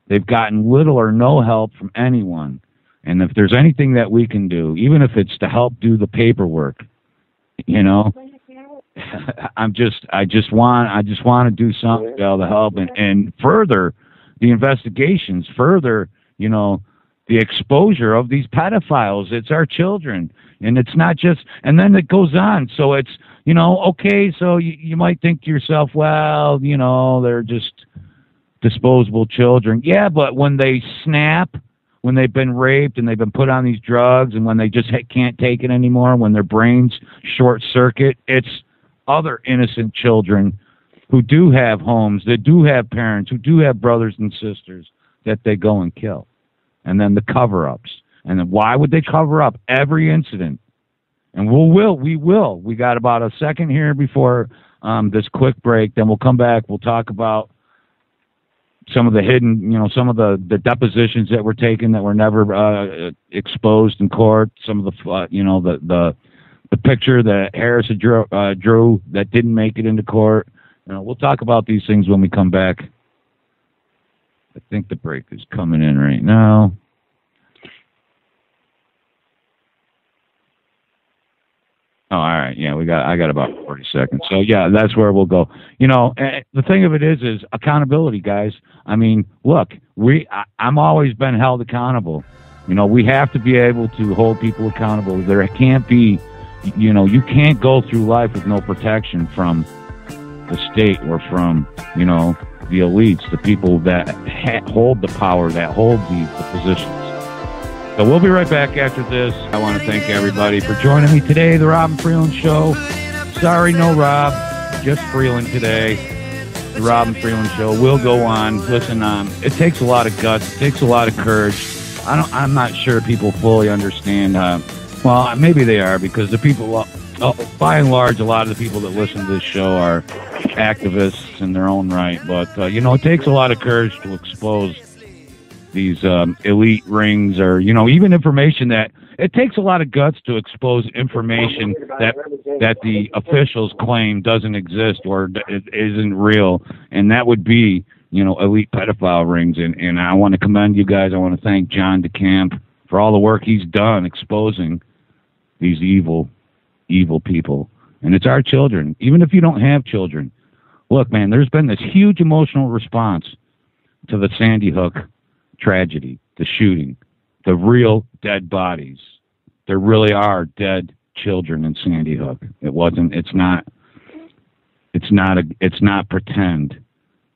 They've gotten little or no help from anyone. And if there's anything that we can do, even if it's to help do the paperwork, I just want to do something to help and further the investigations, further, the exposure of these pedophiles. It's our children, and it's not just. And then it goes on. So it's okay. So you might think to yourself, well, they're just disposable children. Yeah, but when they snap. When they've been raped and they've been put on these drugs and when they just can't take it anymore, when their brains short circuit, it's other innocent children who do have homes, that do have parents, who do have brothers and sisters that they go and kill. And then the cover-ups. And then why would they cover up every incident? And we will. We got about a second here before this quick break. Then we'll come back. We'll talk about some of the hidden, some of the depositions that were taken that were never exposed in court. Some of the picture that Harris drew that didn't make it into court. We'll talk about these things when we come back. I think the break is coming in right now. Oh, all right. Yeah, I got about 40 seconds. So yeah, that's where we'll go. The thing of it is accountability, guys. I mean, look, I'm always been held accountable. We have to be able to hold people accountable. There can't be, you can't go through life with no protection from the state or from, the elites, the people that hold the power, that hold the positions. So we'll be right back after this. I want to thank everybody for joining me today, the Rob and Freeland Show. Sorry, no Rob, just Freeland today. The Rob and Freeland Show will go on. Listen, it takes a lot of guts. It takes a lot of courage. I'm not sure people fully understand. Well, maybe they are, because the people, by and large, a lot of the people that listen to this show are activists in their own right. But, it takes a lot of courage to expose these elite rings, or even information that it takes a lot of guts to expose information that the officials claim doesn't exist or it isn't real, and that would be, you know, elite pedophile rings. And I want to commend you guys. I want to thank John DeCamp for all the work he's done exposing these evil people. And it's our children. Even if you don't have children, look, man, there's been this huge emotional response to the Sandy Hook tragedy, the shooting, the real dead bodies. There really are dead children in Sandy Hook. It's not pretend.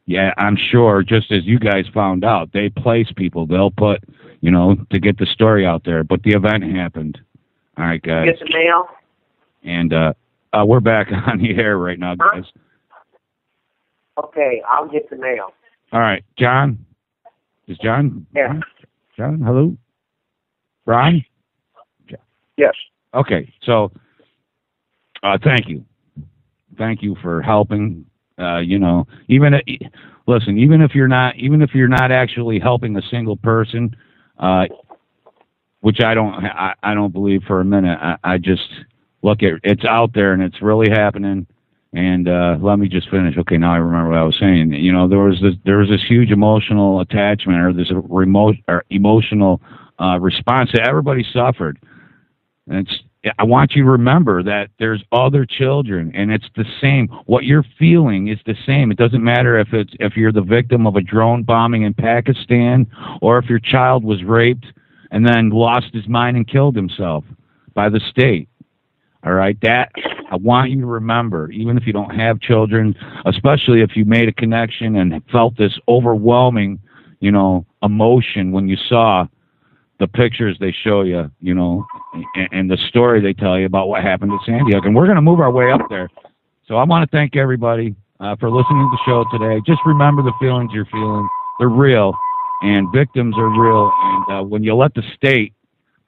Yeah, I'm sure, just as you guys found out, they place people. They'll put, you know, to get the story out there. But the event happened. All right, guys. Get the mail. And we're back on the air right now, guys. Okay, I'll get the mail. All right, John. Is John? Yeah. John, hello? Ron? Yes. Okay, so thank you. Thank you for helping. You know, even if you're not actually helping a single person, which I don't believe for a minute. I just look at it's out there and it's really happening. And let me just finish. Okay, now I remember what I was saying. You know, there was this huge emotional attachment or this emotional response that everybody suffered. And I want you to remember that there's other children, and it's the same. What you're feeling is the same. It doesn't matter if you're the victim of a drone bombing in Pakistan or if your child was raped and then lost his mind and killed himself by the state. All right, that I want you to remember, even if you don't have children, especially if you made a connection and felt this overwhelming, you know, emotion when you saw the pictures they show you, you know, and the story they tell you about what happened at Sandy Hook. And we're going to move our way up there. So I want to thank everybody for listening to the show today. Just remember the feelings you're feeling. They're real, and victims are real. And when you let the state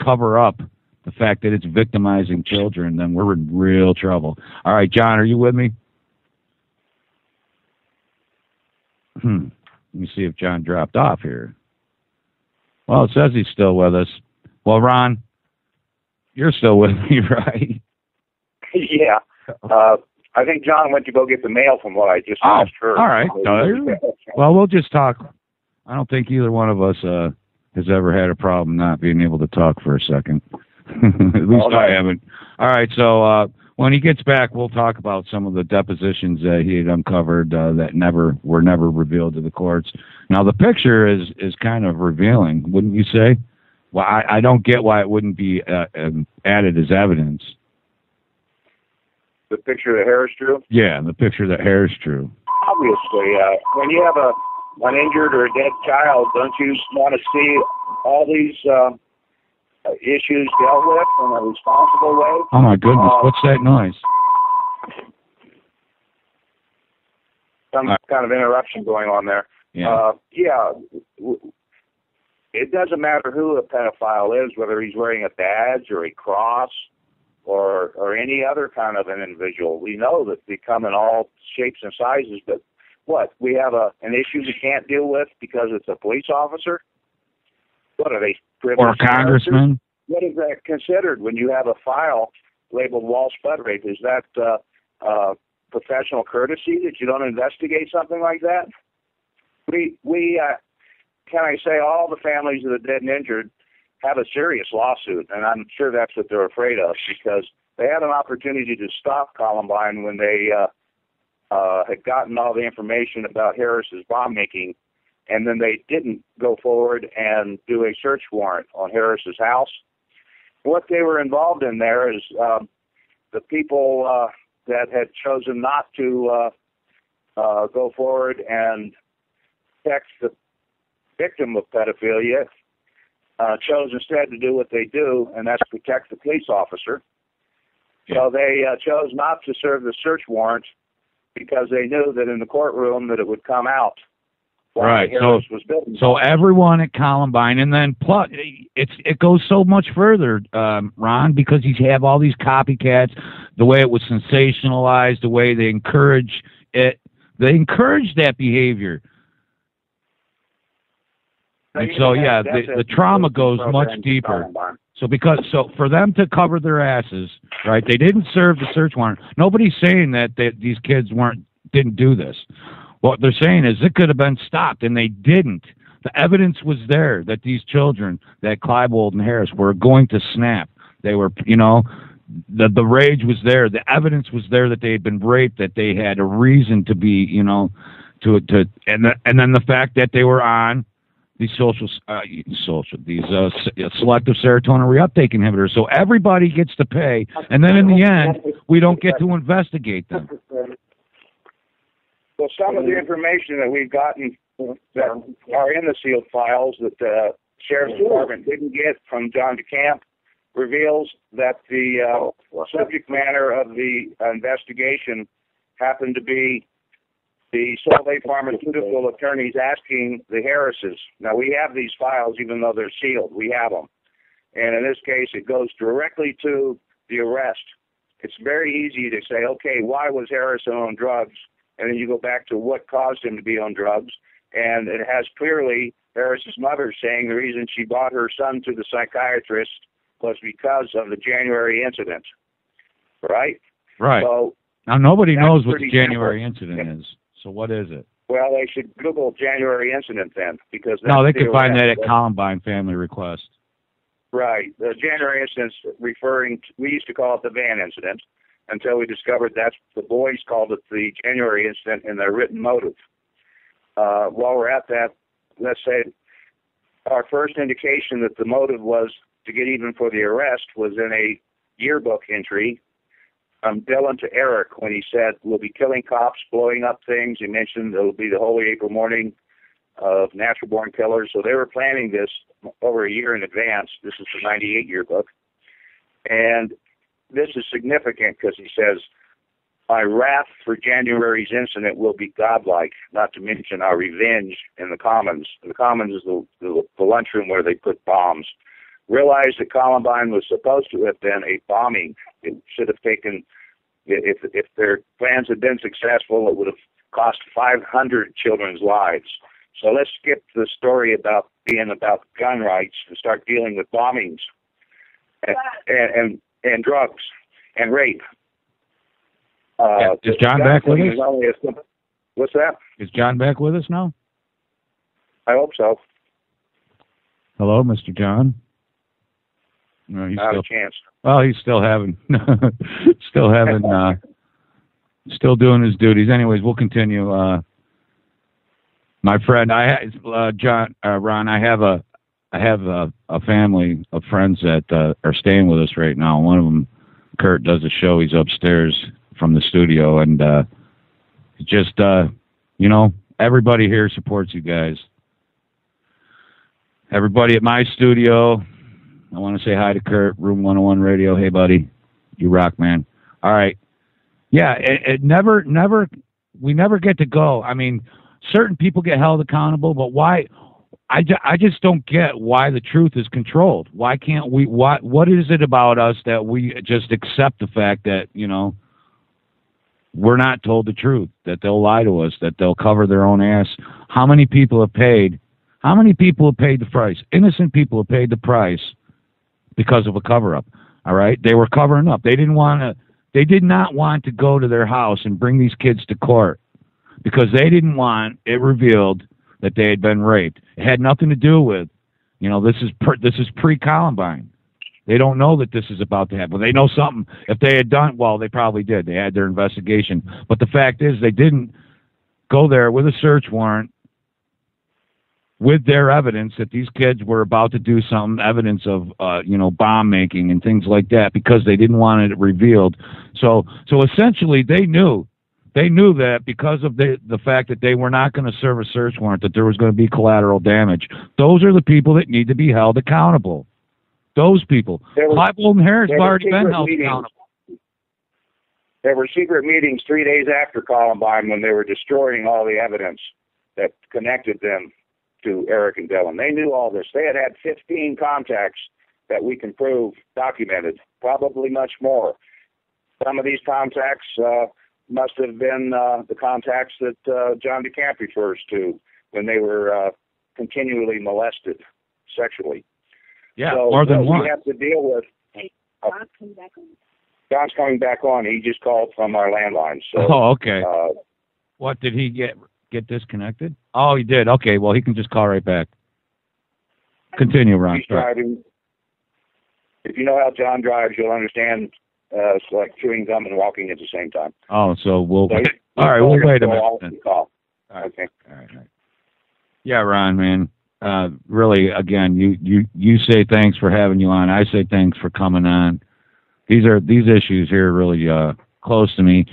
cover up the fact that it's victimizing children, then we're in real trouble. All right, John, are you with me? Let me see if John dropped off here. Well, it says he's still with us. Well, Ron, you're still with me, right? Yeah. I think John went to go get the mail from what I just asked her. All right. Well, we'll just talk. I don't think either one of us has ever had a problem not being able to talk for a second. At least I haven't. All right, so when he gets back, we'll talk about some of the depositions that he had uncovered that were never revealed to the courts. Now, the picture is kind of revealing, wouldn't you say? Well, I don't get why it wouldn't be added as evidence. The picture that Harris drew? Yeah, the picture that Harris drew. Obviously, when you have an injured or a dead child, don't you want to see all these issues dealt with in a responsible way? Oh my goodness, what's that noise? Some kind of interruption going on there. Yeah. It doesn't matter who a pedophile is, whether he's wearing a badge or a cross or any other kind of an individual. We know that they come in all shapes and sizes, but what? We have an issue we can't deal with because it's a police officer? What are they? Or a congressman? What is that considered when you have a file labeled Wall Spud Rape? Is that professional courtesy that you don't investigate something like that? We can I say all the families of the dead and injured have a serious lawsuit, and I'm sure that's what they're afraid of because they had an opportunity to stop Columbine when they had gotten all the information about Harris's bomb making. And then they didn't go forward and do a search warrant on Harris's house. What they were involved in there is the people that had chosen not to go forward and protect the victim of pedophilia chose instead to do what they do, and that's protect the police officer. So they chose not to serve the search warrant because they knew that in the courtroom that it would come out. Right. So everyone at Columbine, and then plus it goes so much further, Ron, because you have all these copycats. The way it was sensationalized, the way they encourage it, they encourage that behavior. And so, yeah, the trauma goes much deeper. So for them to cover their asses, right? They didn't serve the search warrant. Nobody's saying that these kids didn't do this. What they're saying is it could have been stopped, and they didn't. The evidence was there that these children, that KLEBOLD and Harris, were going to snap. They were, the rage was there. The evidence was there that they had been raped, that they had a reason to be, and then the fact that they were on these selective serotonin reuptake inhibitors. So everybody gets to pay, and then in the end, we don't get to investigate them. Well, some of the information that we've gotten that are in the sealed files that the Sheriff's Department didn't get from John DeCamp reveals that the subject matter of the investigation happened to be the Solvay Pharmaceutical attorneys asking the Harrises. Now, we have these files, even though they're sealed. We have them. And in this case, it goes directly to the arrest. It's very easy to say, okay, why was Harrison on drugs? And then you go back to what caused him to be on drugs. And it has clearly Harris's mother saying the reason she brought her son to the psychiatrist was because of the January incident. Right? Right. So now, nobody knows what the January incident is. So what is it? Well, they should Google January incident then, because no, they can find that at Columbine Family Request. Right. The January incident's referring to, we used to call it the van incident until we discovered that's the boys called it the January incident in their written motive. While we're at that, let's say our first indication that the motive was to get even for the arrest was in a yearbook entry from Dillon to Eric when he said, we'll be killing cops, blowing up things. He mentioned it'll be the holy April morning of natural-born killers. So they were planning this over a year in advance. This is the 98 yearbook. And this is significant because he says, my wrath for January's incident will be godlike, not to mention our revenge in the Commons. The Commons is the lunchroom where they put bombs. Realize that Columbine was supposed to have been a bombing. It should have taken, if their plans had been successful, it would have cost 500 children's lives. So let's skip the story about being about gun rights and start dealing with bombings and drugs and rape. Is John back with us? What's that? Is John back with us now? I hope so. Hello, Mr. John. No, he's Not still, a chance. Well, he's still still doing his duties. Anyways, we'll continue. My friend, Ron, I have a family of friends that are staying with us right now. One of them, Kurt, does a show. He's upstairs from the studio, and just everybody here supports you guys. Everybody at my studio. I want to say hi to Kurt, Room 101 Radio. Hey, buddy, you rock, man. All right. Yeah, we never get to go. I mean, certain people get held accountable, but why? I just don't get why the truth is controlled. Why can't we? What is it about us that we just accept the fact that, we're not told the truth, that they'll lie to us, that they'll cover their own ass? How many people have paid? How many people have paid the price? Innocent people have paid the price because of a cover-up. All right, they were covering up. They did not want to go to their house and bring these kids to court because they didn't want it revealed that they had been raped. It had nothing to do with, this is pre-Columbine. They don't know that this is about to happen. They know something. If they had done, well, they probably did. They had their investigation. But the fact is they didn't go there with a search warrant with their evidence that these kids were about to do something, evidence of, bomb making and things like that, because they didn't want it revealed. So essentially they knew that because of the fact that they were not going to serve a search warrant, that there was going to be collateral damage. Those are the people that need to be held accountable. Those people. KLEBOLD and Harris have already been held accountable. There were secret meetings 3 days after Columbine when they were destroying all the evidence that connected them to Eric and Dillon. They knew all this. They had 15 contacts that we can prove documented, probably much more. Some of these contacts must have been the contacts that John DeCamp refers to when they were continually molested sexually. Yeah, so, more than one. We have to deal with. Don's coming back on. He just called from our landline. So, okay. What, did he get disconnected? Oh, he did. Okay, well, he can just call right back. Continue, Ron. He's driving. If you know how John drives, you'll understand it's like chewing gum and walking at the same time. Oh, so we'll... all right, we'll wait a minute. All right. Okay. All right. Yeah, Ron, man. Really, again, you say thanks for having you on. I say thanks for coming on. These issues here are really close to me.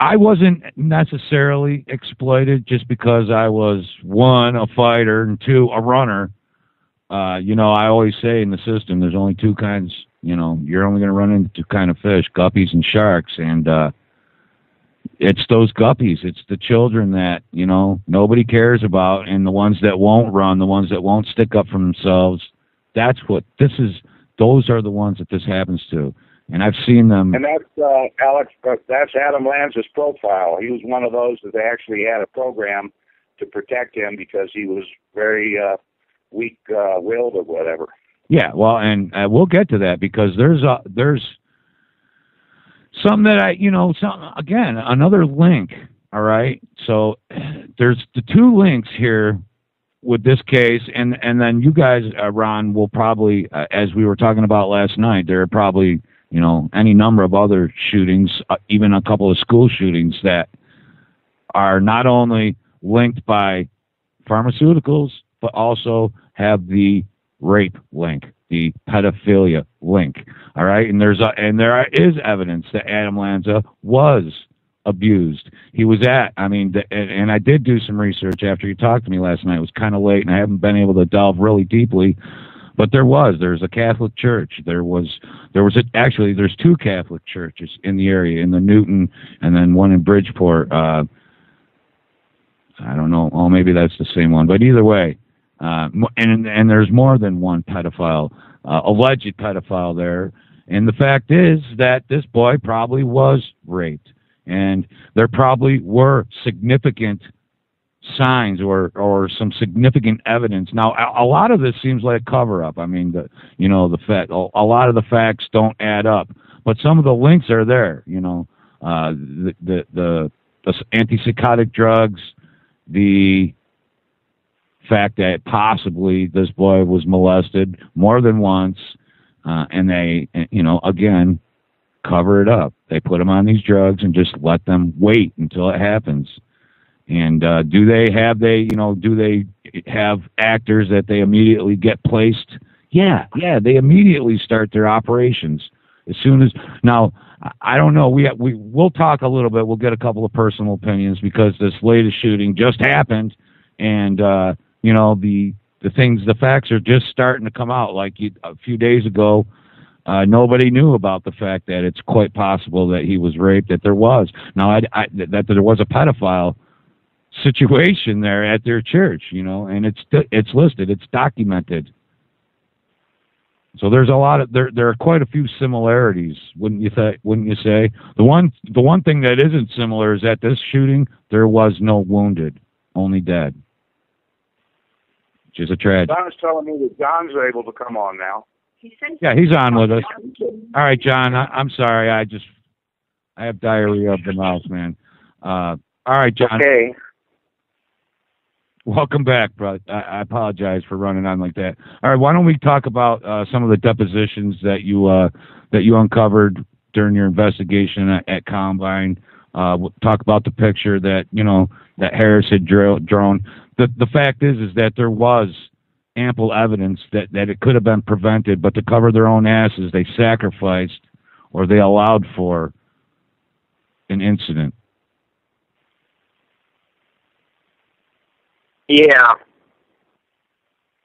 I wasn't necessarily exploited just because I was, one, a fighter, and two, a runner. I always say in the system, there's only two kinds, you're only going to run into two kind of fish, guppies and sharks. And it's those guppies. It's the children that, nobody cares about, and the ones that won't run, the ones that won't stick up for themselves. That's what this is. Those are the ones that this happens to. And I've seen them. And that's, Alex, that's Adam Lanza's profile. He was one of those that they actually had a program to protect him because he was very weak-willed or whatever. Yeah, well, and we'll get to that because there's some that again, another link, all right? So there's the two links here with this case, and then you guys, Ron, will probably, as we were talking about last night, there are probably, any number of other shootings, even a couple of school shootings that are not only linked by pharmaceuticals, but also have the rape link, the pedophilia link. All right, and there is evidence that Adam Lanza was abused. He was and I did do some research after you talked to me last night. It was kind of late, and I haven't been able to delve really deeply. But there's a Catholic church. There's two Catholic churches in the area, in the Newton, and then one in Bridgeport. I don't know. Oh, maybe that's the same one. But either way, and there's more than one pedophile, alleged pedophile there. And the fact is that this boy probably was raped, and there probably were significant signs or some significant evidence. Now, a lot of this seems like a cover-up. I mean, the fact, a lot of the facts don't add up, but some of the links are there. The antipsychotic drugs, the fact that possibly this boy was molested more than once, and they, again, cover it up. They put him on these drugs and just let them wait until it happens. And do they have actors that they immediately get placed? Yeah, they immediately start their operations as soon as. Now, I don't know. We'll talk a little bit. We'll get a couple of personal opinions because this latest shooting just happened, and the facts are just starting to come out. Like a few days ago, nobody knew about the fact that it's quite possible that he was raped. That there was that there was a pedophile situation there at their church, and it's listed, it's documented. So there's a lot of there are quite a few similarities, wouldn't you say? The one thing that isn't similar is that this shooting there was no wounded, only dead, which is a tragedy. Don's telling me that John's able to come on now. Yeah, he's on with us. All right, John, I'm sorry, I have diarrhea of the mouth, man. All right, John. Okay. Welcome back, bro. I apologize for running on like that. All right, why don't we talk about some of the depositions that you uncovered during your investigation at Columbine? We'll talk about the picture that that Harris had drawn. The fact is that there was ample evidence that it could have been prevented, but to cover their own asses, they sacrificed or they allowed for an incident. Yeah.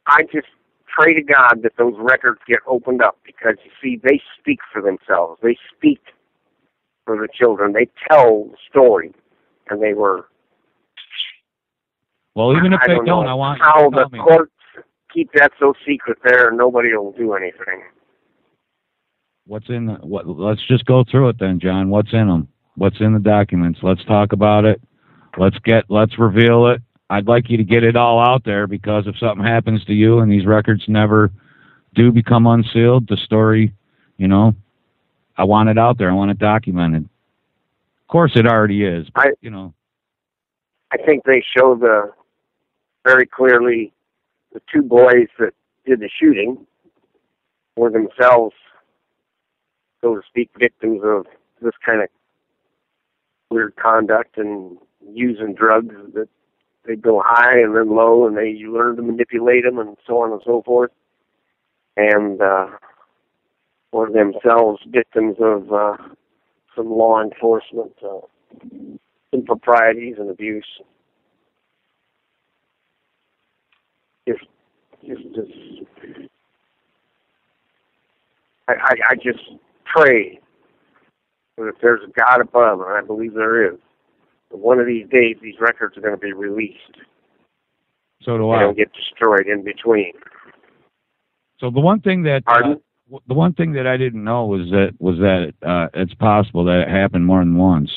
I just pray to God that those records get opened up because, you see, they speak for themselves. They speak for the children. They tell the story. And they were... Well, even if they don't, I want how the courts keep that so secret there and nobody will do anything. Let's just go through it then, John. What's in them? What's in the documents? Let's talk about it. Let's reveal it. I'd like you to get it all out there, because if something happens to you and these records never do become unsealed, the story, you know, I want it out there. I want it documented. Of course, it already is, but, you know. I think they show very clearly the two boys that did the shooting were themselves, so to speak, victims of this kind of weird conduct and using drugs that they go high and then low, and you learn to manipulate them and so on and so forth. And were themselves victims of some law enforcement improprieties and abuse. I just pray that if there's a God above, and I believe there is, that one of these days these records are going to be released. So do I. They don't get destroyed in between. So the one thing that the one thing that I didn't know was that it's possible that it happened more than once.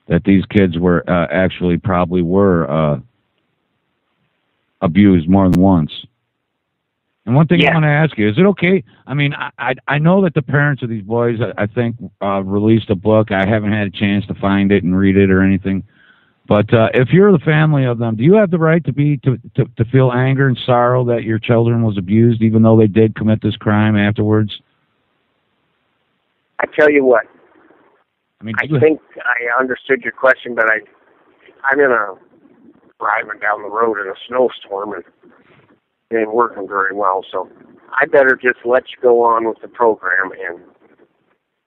That these kids were actually probably were abused more than once. And one thing I want to ask you, is it okay? I mean, I know that the parents of these boys, I think, released a book. I haven't had a chance to find it and read it or anything. But if you're the family of them, do you have the right to feel anger and sorrow that your children was abused, even though they did commit this crime afterwards? I tell you what, I think I understood your question, but I'm driving down the road in a snowstorm and it ain't working very well, so I better just let you go on with the program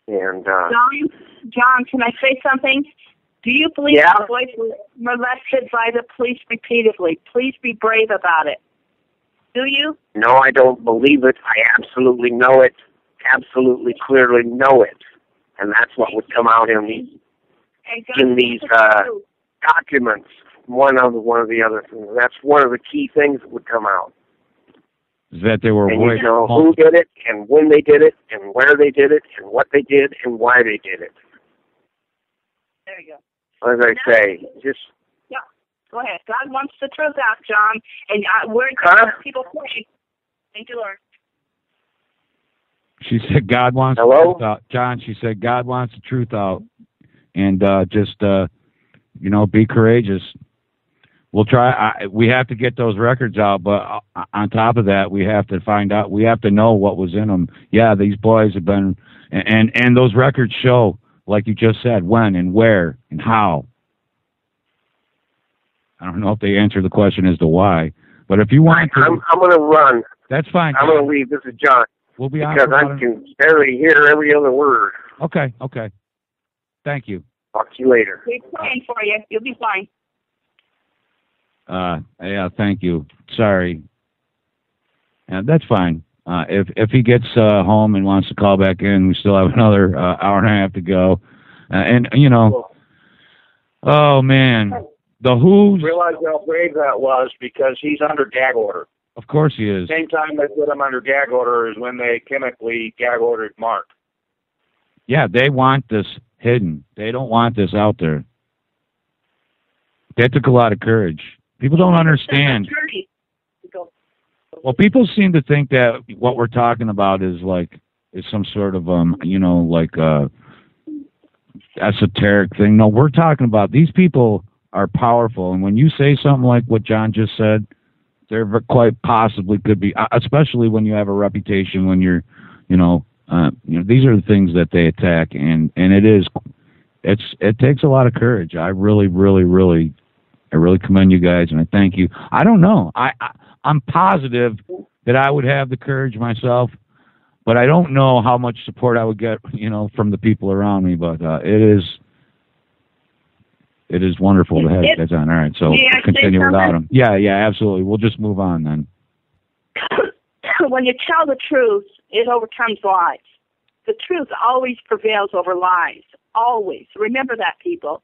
and John, can I say something? Do you believe the boys were molested by the police repeatedly? Please be brave about it. Do you? No, I don't believe it. I absolutely know it. Absolutely clearly know it. And that's what would come out in these documents. One of the other things. That's one of the key things that would come out. Is that they were and you know who did it, and when they did it, and where they did it, and what they did, and why they did it. There you go. As I say, just... Yeah, go ahead. God wants the truth out, John. And we're people pray. Thank you, Lord. She said God wants the truth out. John, she said God wants the truth out. And just, be courageous. We'll try. We have to get those records out, but on top of that, we have to find out. We have to know what was in them. Yeah, these boys have been... And those records show, like you just said, when and where and how. I don't know if they answer the question as to why, but if you want to... I'm going to run. That's fine. I'm going to leave. This is John. We'll be on because I can barely hear every other word. Okay. Thank you. Talk to you later. We're praying for you. You'll be fine. Yeah, thank you. Sorry. That's fine. If he gets home and wants to call back in, we still have another hour and a half to go. Oh, man. The Who's... Realize how brave that was because he's under gag order. Of course he is. Same time they put him under gag order is when they chemically gag ordered Mark. Yeah, they want this hidden. They don't want this out there. That took a lot of courage. People don't understand. Well, people seem to think that what we're talking about is some sort of esoteric thing. No, we're talking about these people are powerful, and when you say something like what John just said, there quite possibly could be, especially when you have a reputation, when you're, these are the things that they attack, and it takes a lot of courage. I really commend you guys, and I thank you. I don't know. I'm positive that I would have the courage myself, but I don't know how much support I would get, from the people around me. But it is wonderful to have you guys on. All right, so we'll continue without them. Yeah, absolutely. We'll just move on then. When you tell the truth, it overcomes lies. The truth always prevails over lies. Always. Remember that, people.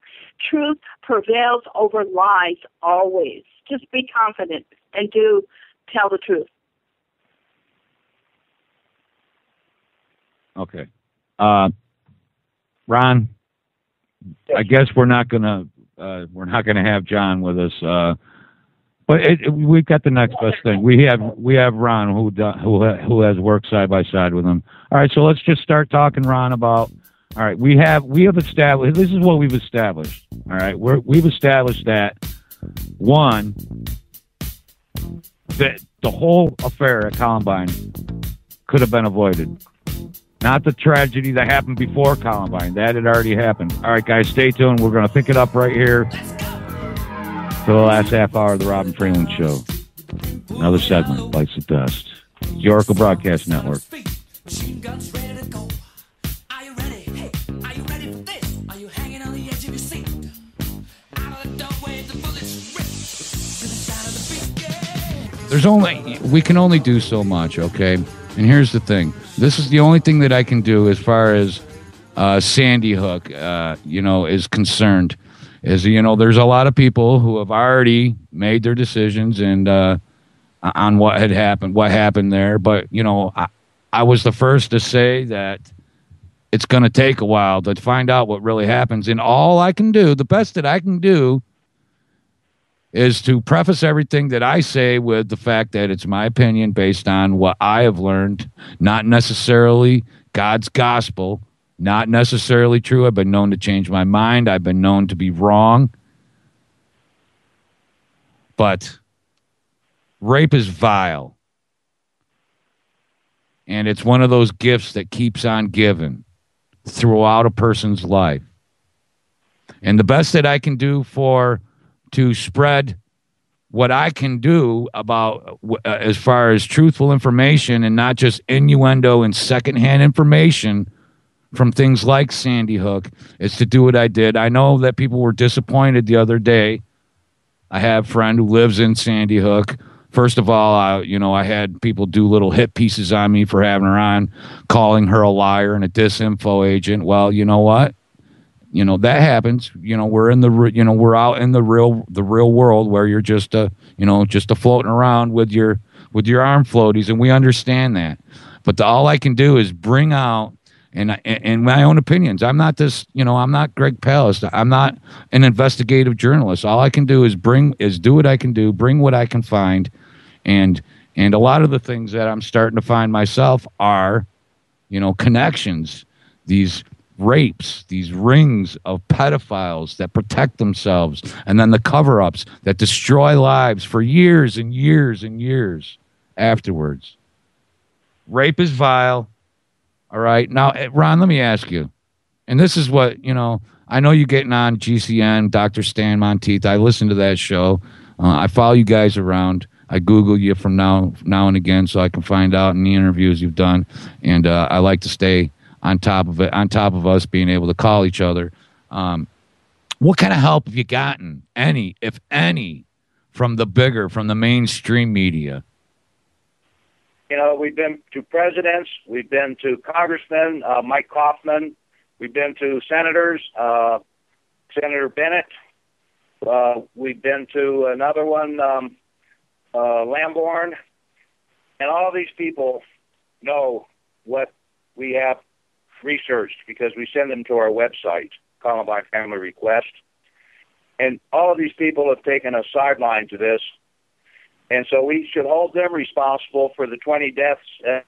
Truth prevails over lies, always. Just be confident and tell the truth. Okay. Ron, I guess we're not going to we're not going to have John with us. But we've got the next best thing. We have Ron who has worked side by side with him. All right, so let's just start talking, Ron, about. All right, we have established. This is what we've established. All right, we've established that one, that the whole affair at Columbine could have been avoided. Not the tragedy that happened before Columbine. That had already happened. All right, guys, stay tuned. We're going to pick it up right here for the last half hour of the Rob and Freeland Show. Another segment, Bites of Dust. The Oracle Broadcast Network. We can only do so much, okay? And here's the thing. This is the only thing that I can do as far as Sandy Hook, is concerned. Is, there's a lot of people who have already made their decisions and on what happened there. But, I was the first to say that it's going to take a while to find out what really happens. And all I can do, the best that I can do, is to preface everything that I say with the fact that it's my opinion based on what I have learned, not necessarily God's gospel, not necessarily true. I've been known to change my mind. I've been known to be wrong. But rape is vile. And it's one of those gifts that keeps on giving throughout a person's life. And the best that I can do to spread what I can do about as far as truthful information and not just innuendo and secondhand information from things like Sandy Hook is to do what I did. I know that people were disappointed the other day. I have a friend who lives in Sandy Hook. First of all, I had people do little hit pieces on me for having her on, calling her a liar and a disinfo agent. Well, you know what? That happens. We're out in the real world where you're just floating around with your arm floaties, and we understand that. But all I can do is bring out and my own opinions. I'm not I'm not Greg Palast. I'm not an investigative journalist. All I can do is do what I can do, bring what I can find, and a lot of the things that I'm starting to find myself are, connections, these rapes, these rings of pedophiles that protect themselves, and then the cover-ups that destroy lives for years and years and years afterwards. Rape is vile. All right. Now, Ron, let me ask you, and this is what, I know you're getting on GCN, Dr. Stan Monteith. I listen to that show. I follow you guys around. I Google you from now and again so I can find out in the interviews you've done. And I like to stay on top of it, on top of us being able to call each other. What kind of help have you gotten, any, if any, from the mainstream media? We've been to presidents, we've been to congressmen, Mike Kaufman, we've been to senators, Senator Bennett, we've been to another one, Lamborn, and all these people know what we have researched because we send them to our website, Columbine Family Request. And all of these people have taken a sideline to this. And so we should hold them responsible for the 20 deaths at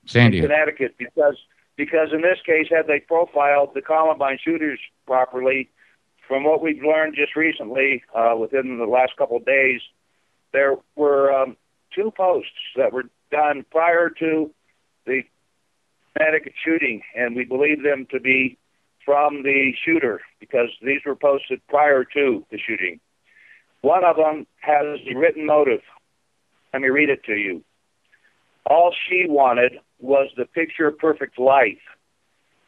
Sandy. In Connecticut because in this case, had they profiled the Columbine shooters properly, from what we've learned just recently, within the last couple of days, there were 2 posts that were done prior to the Connecticut shooting, and we believe them to be from the shooter because these were posted prior to the shooting. One of them has the written motive. Let me read it to you. All she wanted was the picture-perfect life.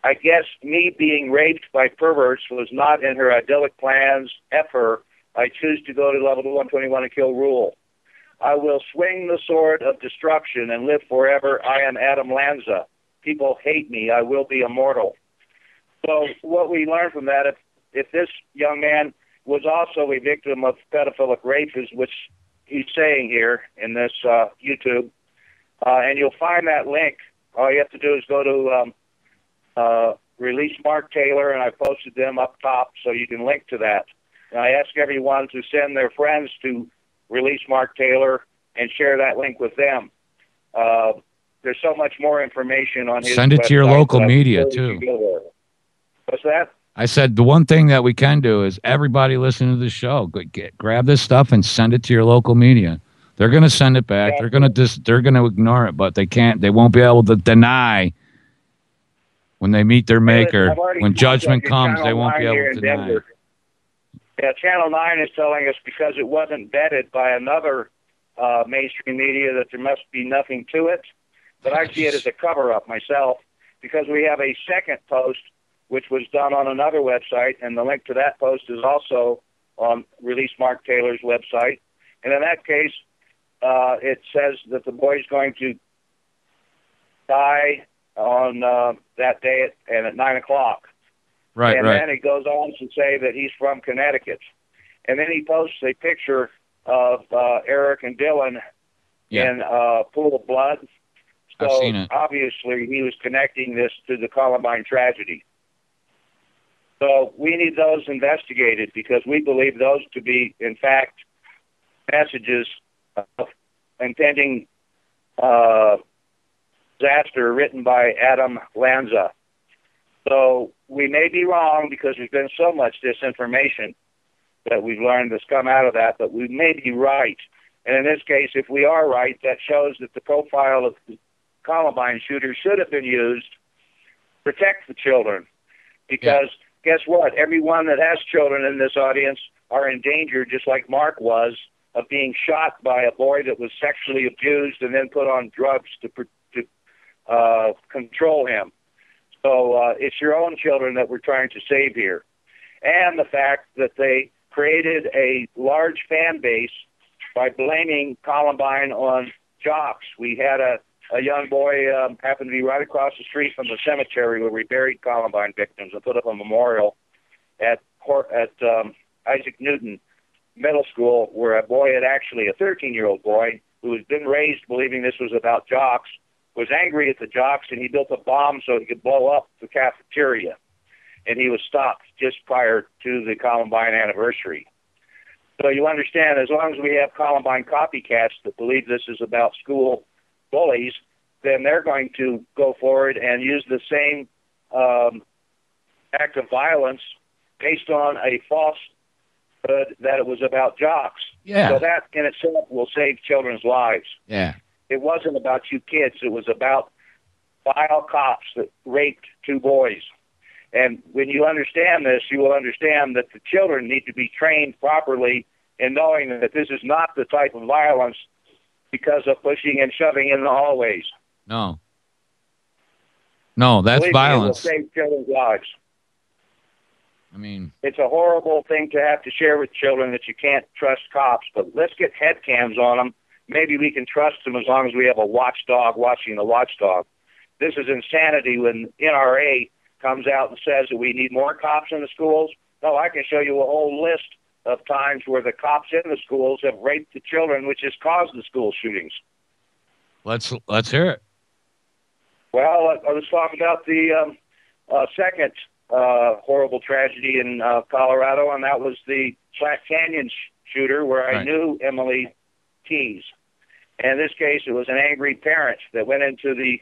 I guess me being raped by perverts was not in her idyllic plans. F her. I choose to go to level 121 and kill rule. I will swing the sword of destruction and live forever. I am Adam Lanza. People hate me. I will be immortal. So what we learned from that, if this young man was also a victim of pedophilic rape, which he's saying here in this YouTube, and you'll find that link. All you have to do is go to Release Mark Taylor, and I posted them up top so you can link to that. And I ask everyone to send their friends to Release Mark Taylor and share that link with them. There's so much more information on his Send it to your local media, too. What's that? I said the one thing that we can do is everybody listen to the show. Grab this stuff and send it to your local media. They're going to send it back. Yeah. They're going to ignore it, but they won't be able to deny when they meet their maker. When judgment comes, they won't be able to deny it. Yeah, Channel 9 is telling us because it wasn't vetted by another mainstream media that there must be nothing to it. But I see it as a cover-up myself because we have a second post which was done on another website, and the link to that post is also on Release Mark Taylor's website. And in that case, it says that the boy is going to die on that day at 9 o'clock. Right, and then it goes on to say that he's from Connecticut. And then he posts a picture of Eric and Dillon in a pool of blood. So I've seen it. Obviously he was connecting this to the Columbine tragedy. So we need those investigated because we believe those to be, in fact, messages of impending disaster written by Adam Lanza. So we may be wrong because there's been so much disinformation that we've learned that's come out of that, but we may be right. And in this case, if we are right, that shows that the profile of the Columbine shooter should have been used to protect the children. Because guess what? Everyone that has children in this audience are in danger, just like Mark was, of being shot by a boy that was sexually abused and then put on drugs to control him. So it's your own children that we're trying to save here. And the fact that they created a large fan base by blaming Columbine on jocks. We had a young boy happened to be right across the street from the cemetery where we buried Columbine victims and put up a memorial at Isaac Newton Middle School, where a boy had actually, a 13-year-old boy who had been raised believing this was about jocks, was angry at the jocks, and he built a bomb so he could blow up the cafeteria. And he was stopped just prior to the Columbine anniversary. So you understand, as long as we have Columbine copycats that believe this is about school bullies, then they're going to go forward and use the same act of violence based on a falsehood that it was about jocks. Yeah. So that in itself will save children's lives. Yeah. It wasn't about you kids. It was about vile cops that raped two boys. And when you understand this, you will understand that the children need to be trained properly in knowing that this is not the type of violence because of pushing and shoving in the hallways. No. No, that's Believe violence. Me, it will save children's lives. I mean, it's a horrible thing to have to share with children that you can't trust cops, but let's get head cams on them. Maybe we can trust them as long as we have a watchdog watching the watchdog. This is insanity when NRA comes out and says that we need more cops in the schools. No, I can show you a whole list of times where the cops in the schools have raped the children, which has caused the school shootings. Let's hear it. Well, let's talk about the second horrible tragedy in Colorado, and that was the Flat Canyon shooter where I knew Emily Tees. And in this case, it was an angry parent that went into the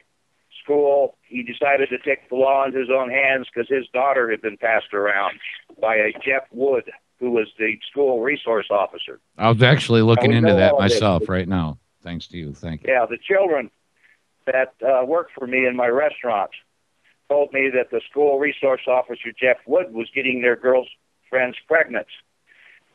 school. He decided to take the law into his own hands because his daughter had been passed around by a Jeff Wood, who was the school resource officer. I was actually looking into that myself right now, thanks to you. Thank you. Yeah, the children that worked for me in my restaurant told me that the school resource officer, Jeff Wood, was getting their girlfriends pregnant.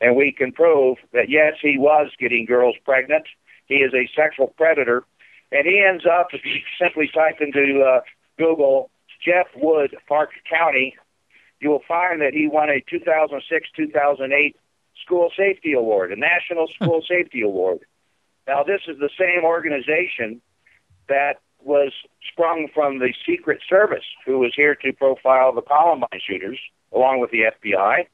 And we can prove that, yes, he was getting girls pregnant. He is a sexual predator. And he ends up, if you simply type into Google Jeff Wood, Park County, you will find that he won a 2006-2008 School Safety Award, a National School Safety Award. Now, this is the same organization that was sprung from the Secret Service, who was here to profile the Columbine shooters, along with the FBI,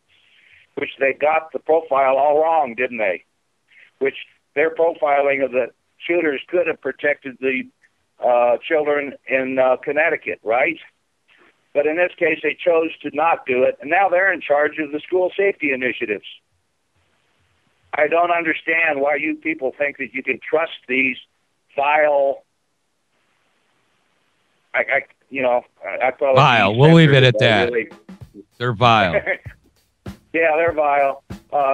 which they got the profile all wrong, didn't they? Which their profiling of the shooters could have protected the children in Connecticut, right? But in this case, they chose to not do it, and now they're in charge of the school safety initiatives. I don't understand why you people think that you can trust these vile. I thought vile. We'll leave it at that. Really. They're vile. Yeah, they're vile.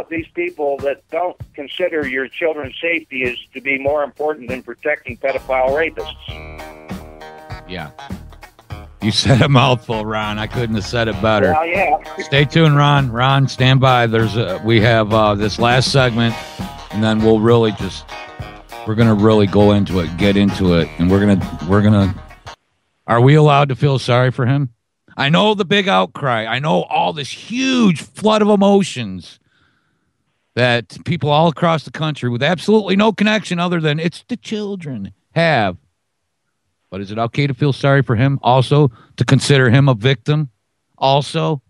These people that don't consider your children's safety is to be more important than protecting pedophile rapists. Yeah. You said a mouthful, Ron. I couldn't have said it better. Well, yeah. Stay tuned, Ron. Ron, stand by. We have this last segment, and then we're gonna really go into it, get into it, and we're gonna. Are we allowed to feel sorry for him? I know the big outcry. I know all this huge flood of emotions that people all across the country with absolutely no connection other than it's the children have. But is it okay to feel sorry for him also, to consider him a victim also?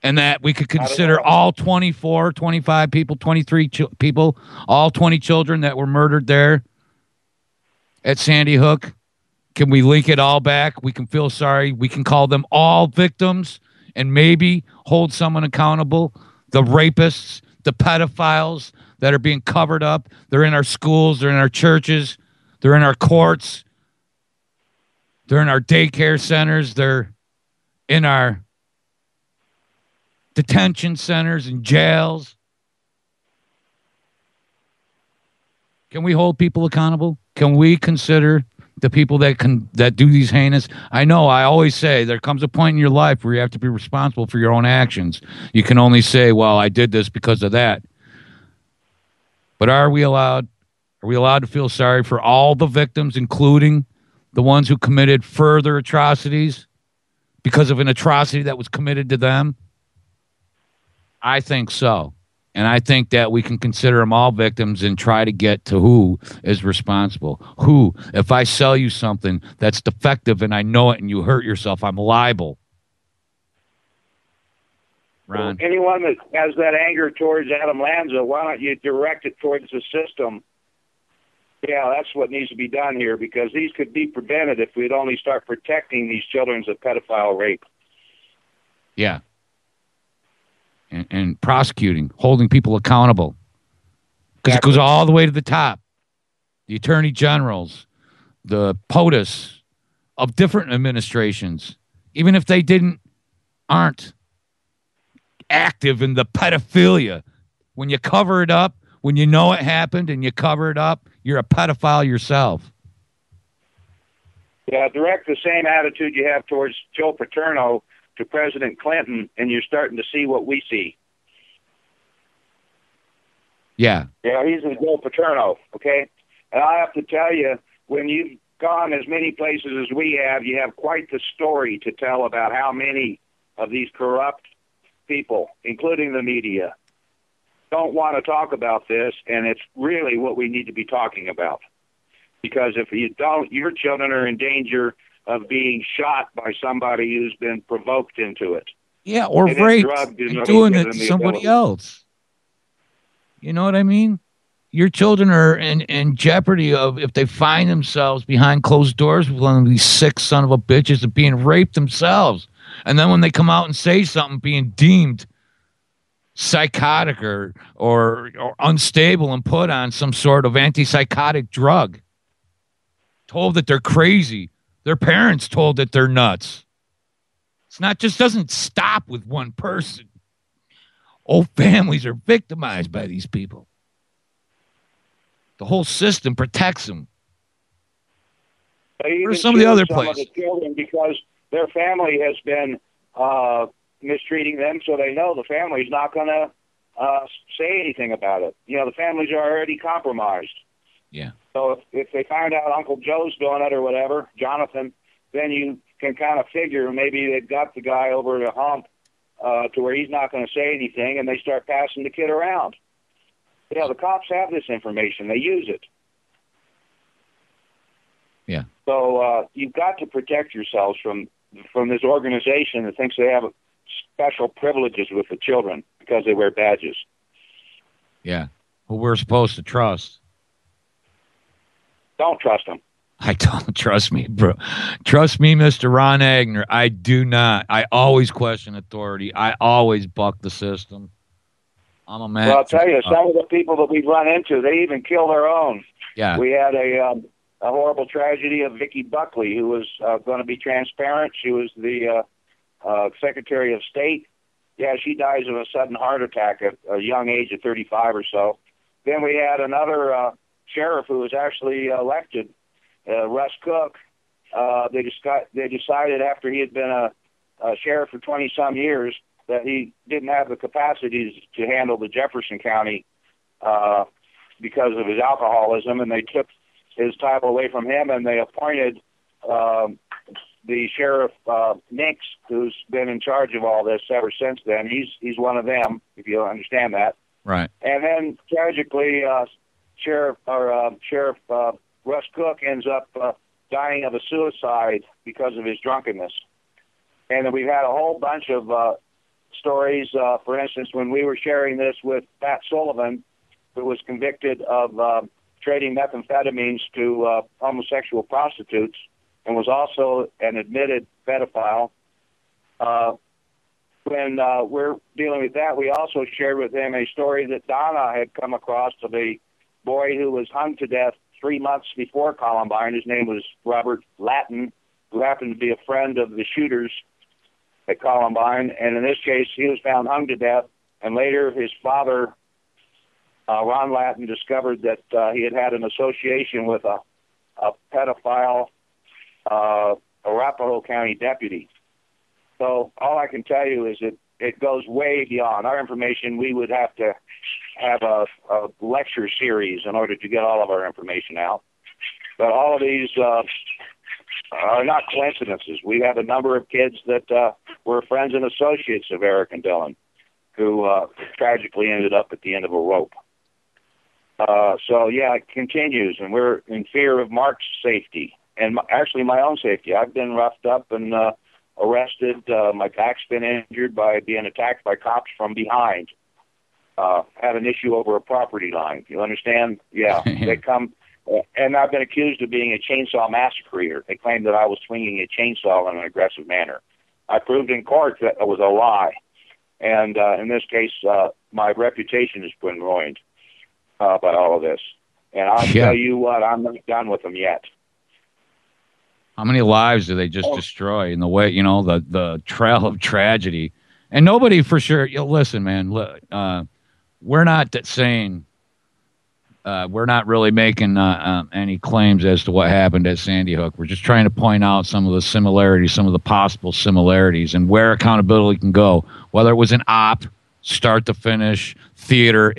And that we could consider all 24, 25 people, 23 people, all 20 children that were murdered there at Sandy Hook. Can we link it all back? We can feel sorry. We can call them all victims and maybe hold someone accountable. The rapists, the pedophiles that are being covered up. They're in our schools. They're in our churches. They're in our courts. They're in our daycare centers. They're in our detention centers and jails. Can we hold people accountable? Can we consider the people that do these heinous? I know I always say there comes a point in your life where you have to be responsible for your own actions. You can only say, well, I did this because of that. But are we allowed to feel sorry for all the victims, including the ones who committed further atrocities because of an atrocity that was committed to them? I think so. And I think that we can consider them all victims and try to get to who is responsible. Who, if I sell you something that's defective and I know it and you hurt yourself, I'm liable. Ron? Well, anyone that has that anger towards Adam Lanza, why don't you direct it towards the system? Yeah, that's what needs to be done here, because these could be prevented if we'd only start protecting these children of pedophile rape. Yeah. And prosecuting, holding people accountable. Because it goes all the way to the top. The attorney generals, the POTUS of different administrations, even if they aren't active in the pedophilia, when you cover it up, when you know it happened and you cover it up, you're a pedophile yourself. Yeah, direct the same attitude you have towards Joe Paterno to President Clinton, and you're starting to see what we see. Yeah. Yeah, he's a Joe Paterno, okay? And I have to tell you, when you've gone as many places as we have, you have quite the story to tell about how many of these corrupt people, including the media, don't want to talk about this, and it's really what we need to be talking about. Because if you don't, your children are in danger of being shot by somebody who's been provoked into it. Yeah, or raped and doing it to somebody else. You know what I mean? Your children are in jeopardy of, if they find themselves behind closed doors with one of these sick son of a bitches of being raped themselves. And then when they come out and say something, being deemed psychotic or unstable and put on some sort of antipsychotic drug. Told that they're crazy. Their parents told that they're nuts. It's not just doesn't stop with one person. Whole families are victimized by these people. The whole system protects them. Or some of the other places. Because their family has been mistreating them, so they know the family's not going to say anything about it. You know, the families are already compromised. Yeah. So if they find out Uncle Joe's doing it or whatever, Jonathan, then you can kind of figure maybe they've got the guy over the hump to where he's not going to say anything, and they start passing the kid around. Yeah, the cops have this information. They use it. Yeah. So you've got to protect yourselves from this organization that thinks they have special privileges with the children because they wear badges. Yeah. Who we're supposed to trust. Don't trust them. I don't trust me, bro. Trust me, Mr. Ron Aigner. I do not. I always question authority. I always buck the system. I'm a man. Well, I'll tell you, some of the people that we've run into, they even kill their own. Yeah. We had a horrible tragedy of Vicki Buckley, who was going to be transparent. She was the Secretary of State. Yeah, she dies of a sudden heart attack at a young age of 35 or so. Then we had another sheriff who was actually elected, Russ Cook. They decided after he had been a sheriff for 20-some years that he didn't have the capacities to handle the Jefferson County because of his alcoholism, and they took his title away from him, and they appointed the sheriff Nix, who's been in charge of all this ever since then. He's one of them, if you understand that. Right. And then tragically, Sheriff Russ Cook ends up dying of a suicide because of his drunkenness. And then we've had a whole bunch of stories. For instance, when we were sharing this with Pat Sullivan, who was convicted of trading methamphetamines to homosexual prostitutes and was also an admitted pedophile. When we're dealing with that, we also shared with him a story that Donna had come across of a boy who was hung to death 3 months before Columbine. His name was Robert Lattin, who happened to be a friend of the shooters at Columbine. And in this case, he was found hung to death. And later, his father, Ron Lattin, discovered that he had an association with a pedophile Arapahoe County deputy. So all I can tell you is that it goes way beyond our information. We would have to have a lecture series in order to get all of our information out. But all of these are not coincidences. We have a number of kids that were friends and associates of Eric and Dillon who tragically ended up at the end of a rope. So, yeah, it continues, and we're in fear of Mark's safety and actually my own safety. I've been roughed up and arrested. My back's been injured by being attacked by cops from behind. Had an issue over a property line. You understand? Yeah, they come, and I've been accused of being a chainsaw massacre. They claimed that I was swinging a chainsaw in an aggressive manner. I proved in court that it was a lie, and in this case, my reputation has been ruined by all of this. And I'll tell you what, I'm not done with them yet. How many lives do they just destroy in the way, the trail of tragedy? And nobody for sure, listen, man, we're not saying, we're not really making any claims as to what happened at Sandy Hook. We're just trying to point out some of the similarities, some of the possible similarities, and where accountability can go, whether it was an op, start to finish, theater.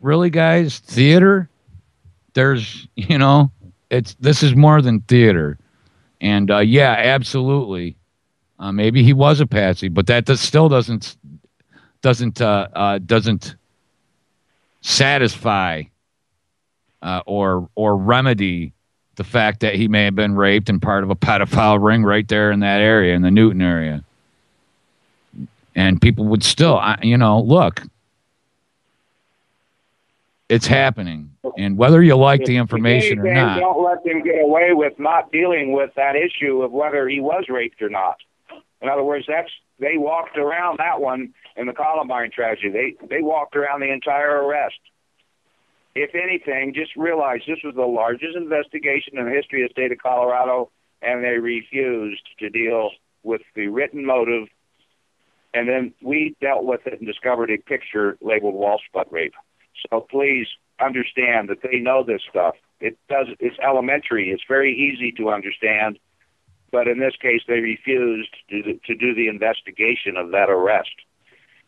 Really, guys, theater, there's, this is more than theater. And yeah, absolutely. Maybe he was a patsy, but that still doesn't satisfy or remedy the fact that he may have been raped and part of a pedophile ring right there in that area, in the Newton area. And people would still, look, it's happening. And whether you like the information or not. Don't let them get away with not dealing with that issue of whether he was raped or not. In other words, they walked around that one in the Columbine tragedy. They walked around the entire arrest. If anything, just realize this was the largest investigation in the history of the state of Colorado, and they refused to deal with the written motive. And then we dealt with it and discovered a picture labeled Walshbutt rape. So please understand that they know this stuff. It's elementary. It's very easy to understand. But in this case, they refused to do the investigation of that arrest.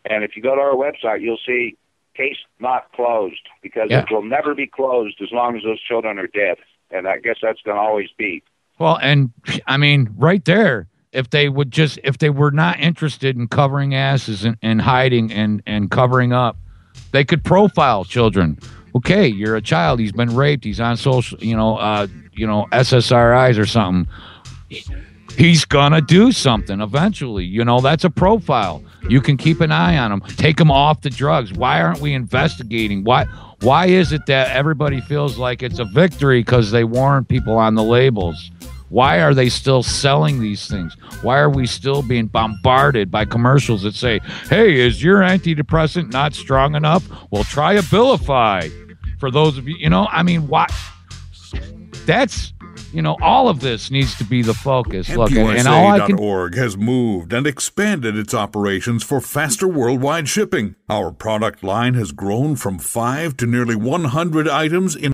And if you go to our website, you'll see case not closed, because it will never be closed as long as those children are dead. And I guess that's going to always be. Well, and I mean, right there, if they were not interested in covering asses and hiding and covering up, they could profile children. Okay, you're a child. He's been raped. He's on social, SSRIs or something. he's gonna do something eventually. You know, that's a profile. You can keep an eye on him. Take him off the drugs. Why aren't we investigating? Why is it that everybody feels like it's a victory because they warn people on the labels? Why are they still selling these things? Why are we still being bombarded by commercials that say, hey, is your antidepressant not strong enough? Well, try Abilify. For those of you, you know, I mean, why? That's, you know, all of this needs to be the focus. Look, and all I can... .org has moved and expanded its operations for faster worldwide shipping. Our product line has grown from 5 to nearly 100 items in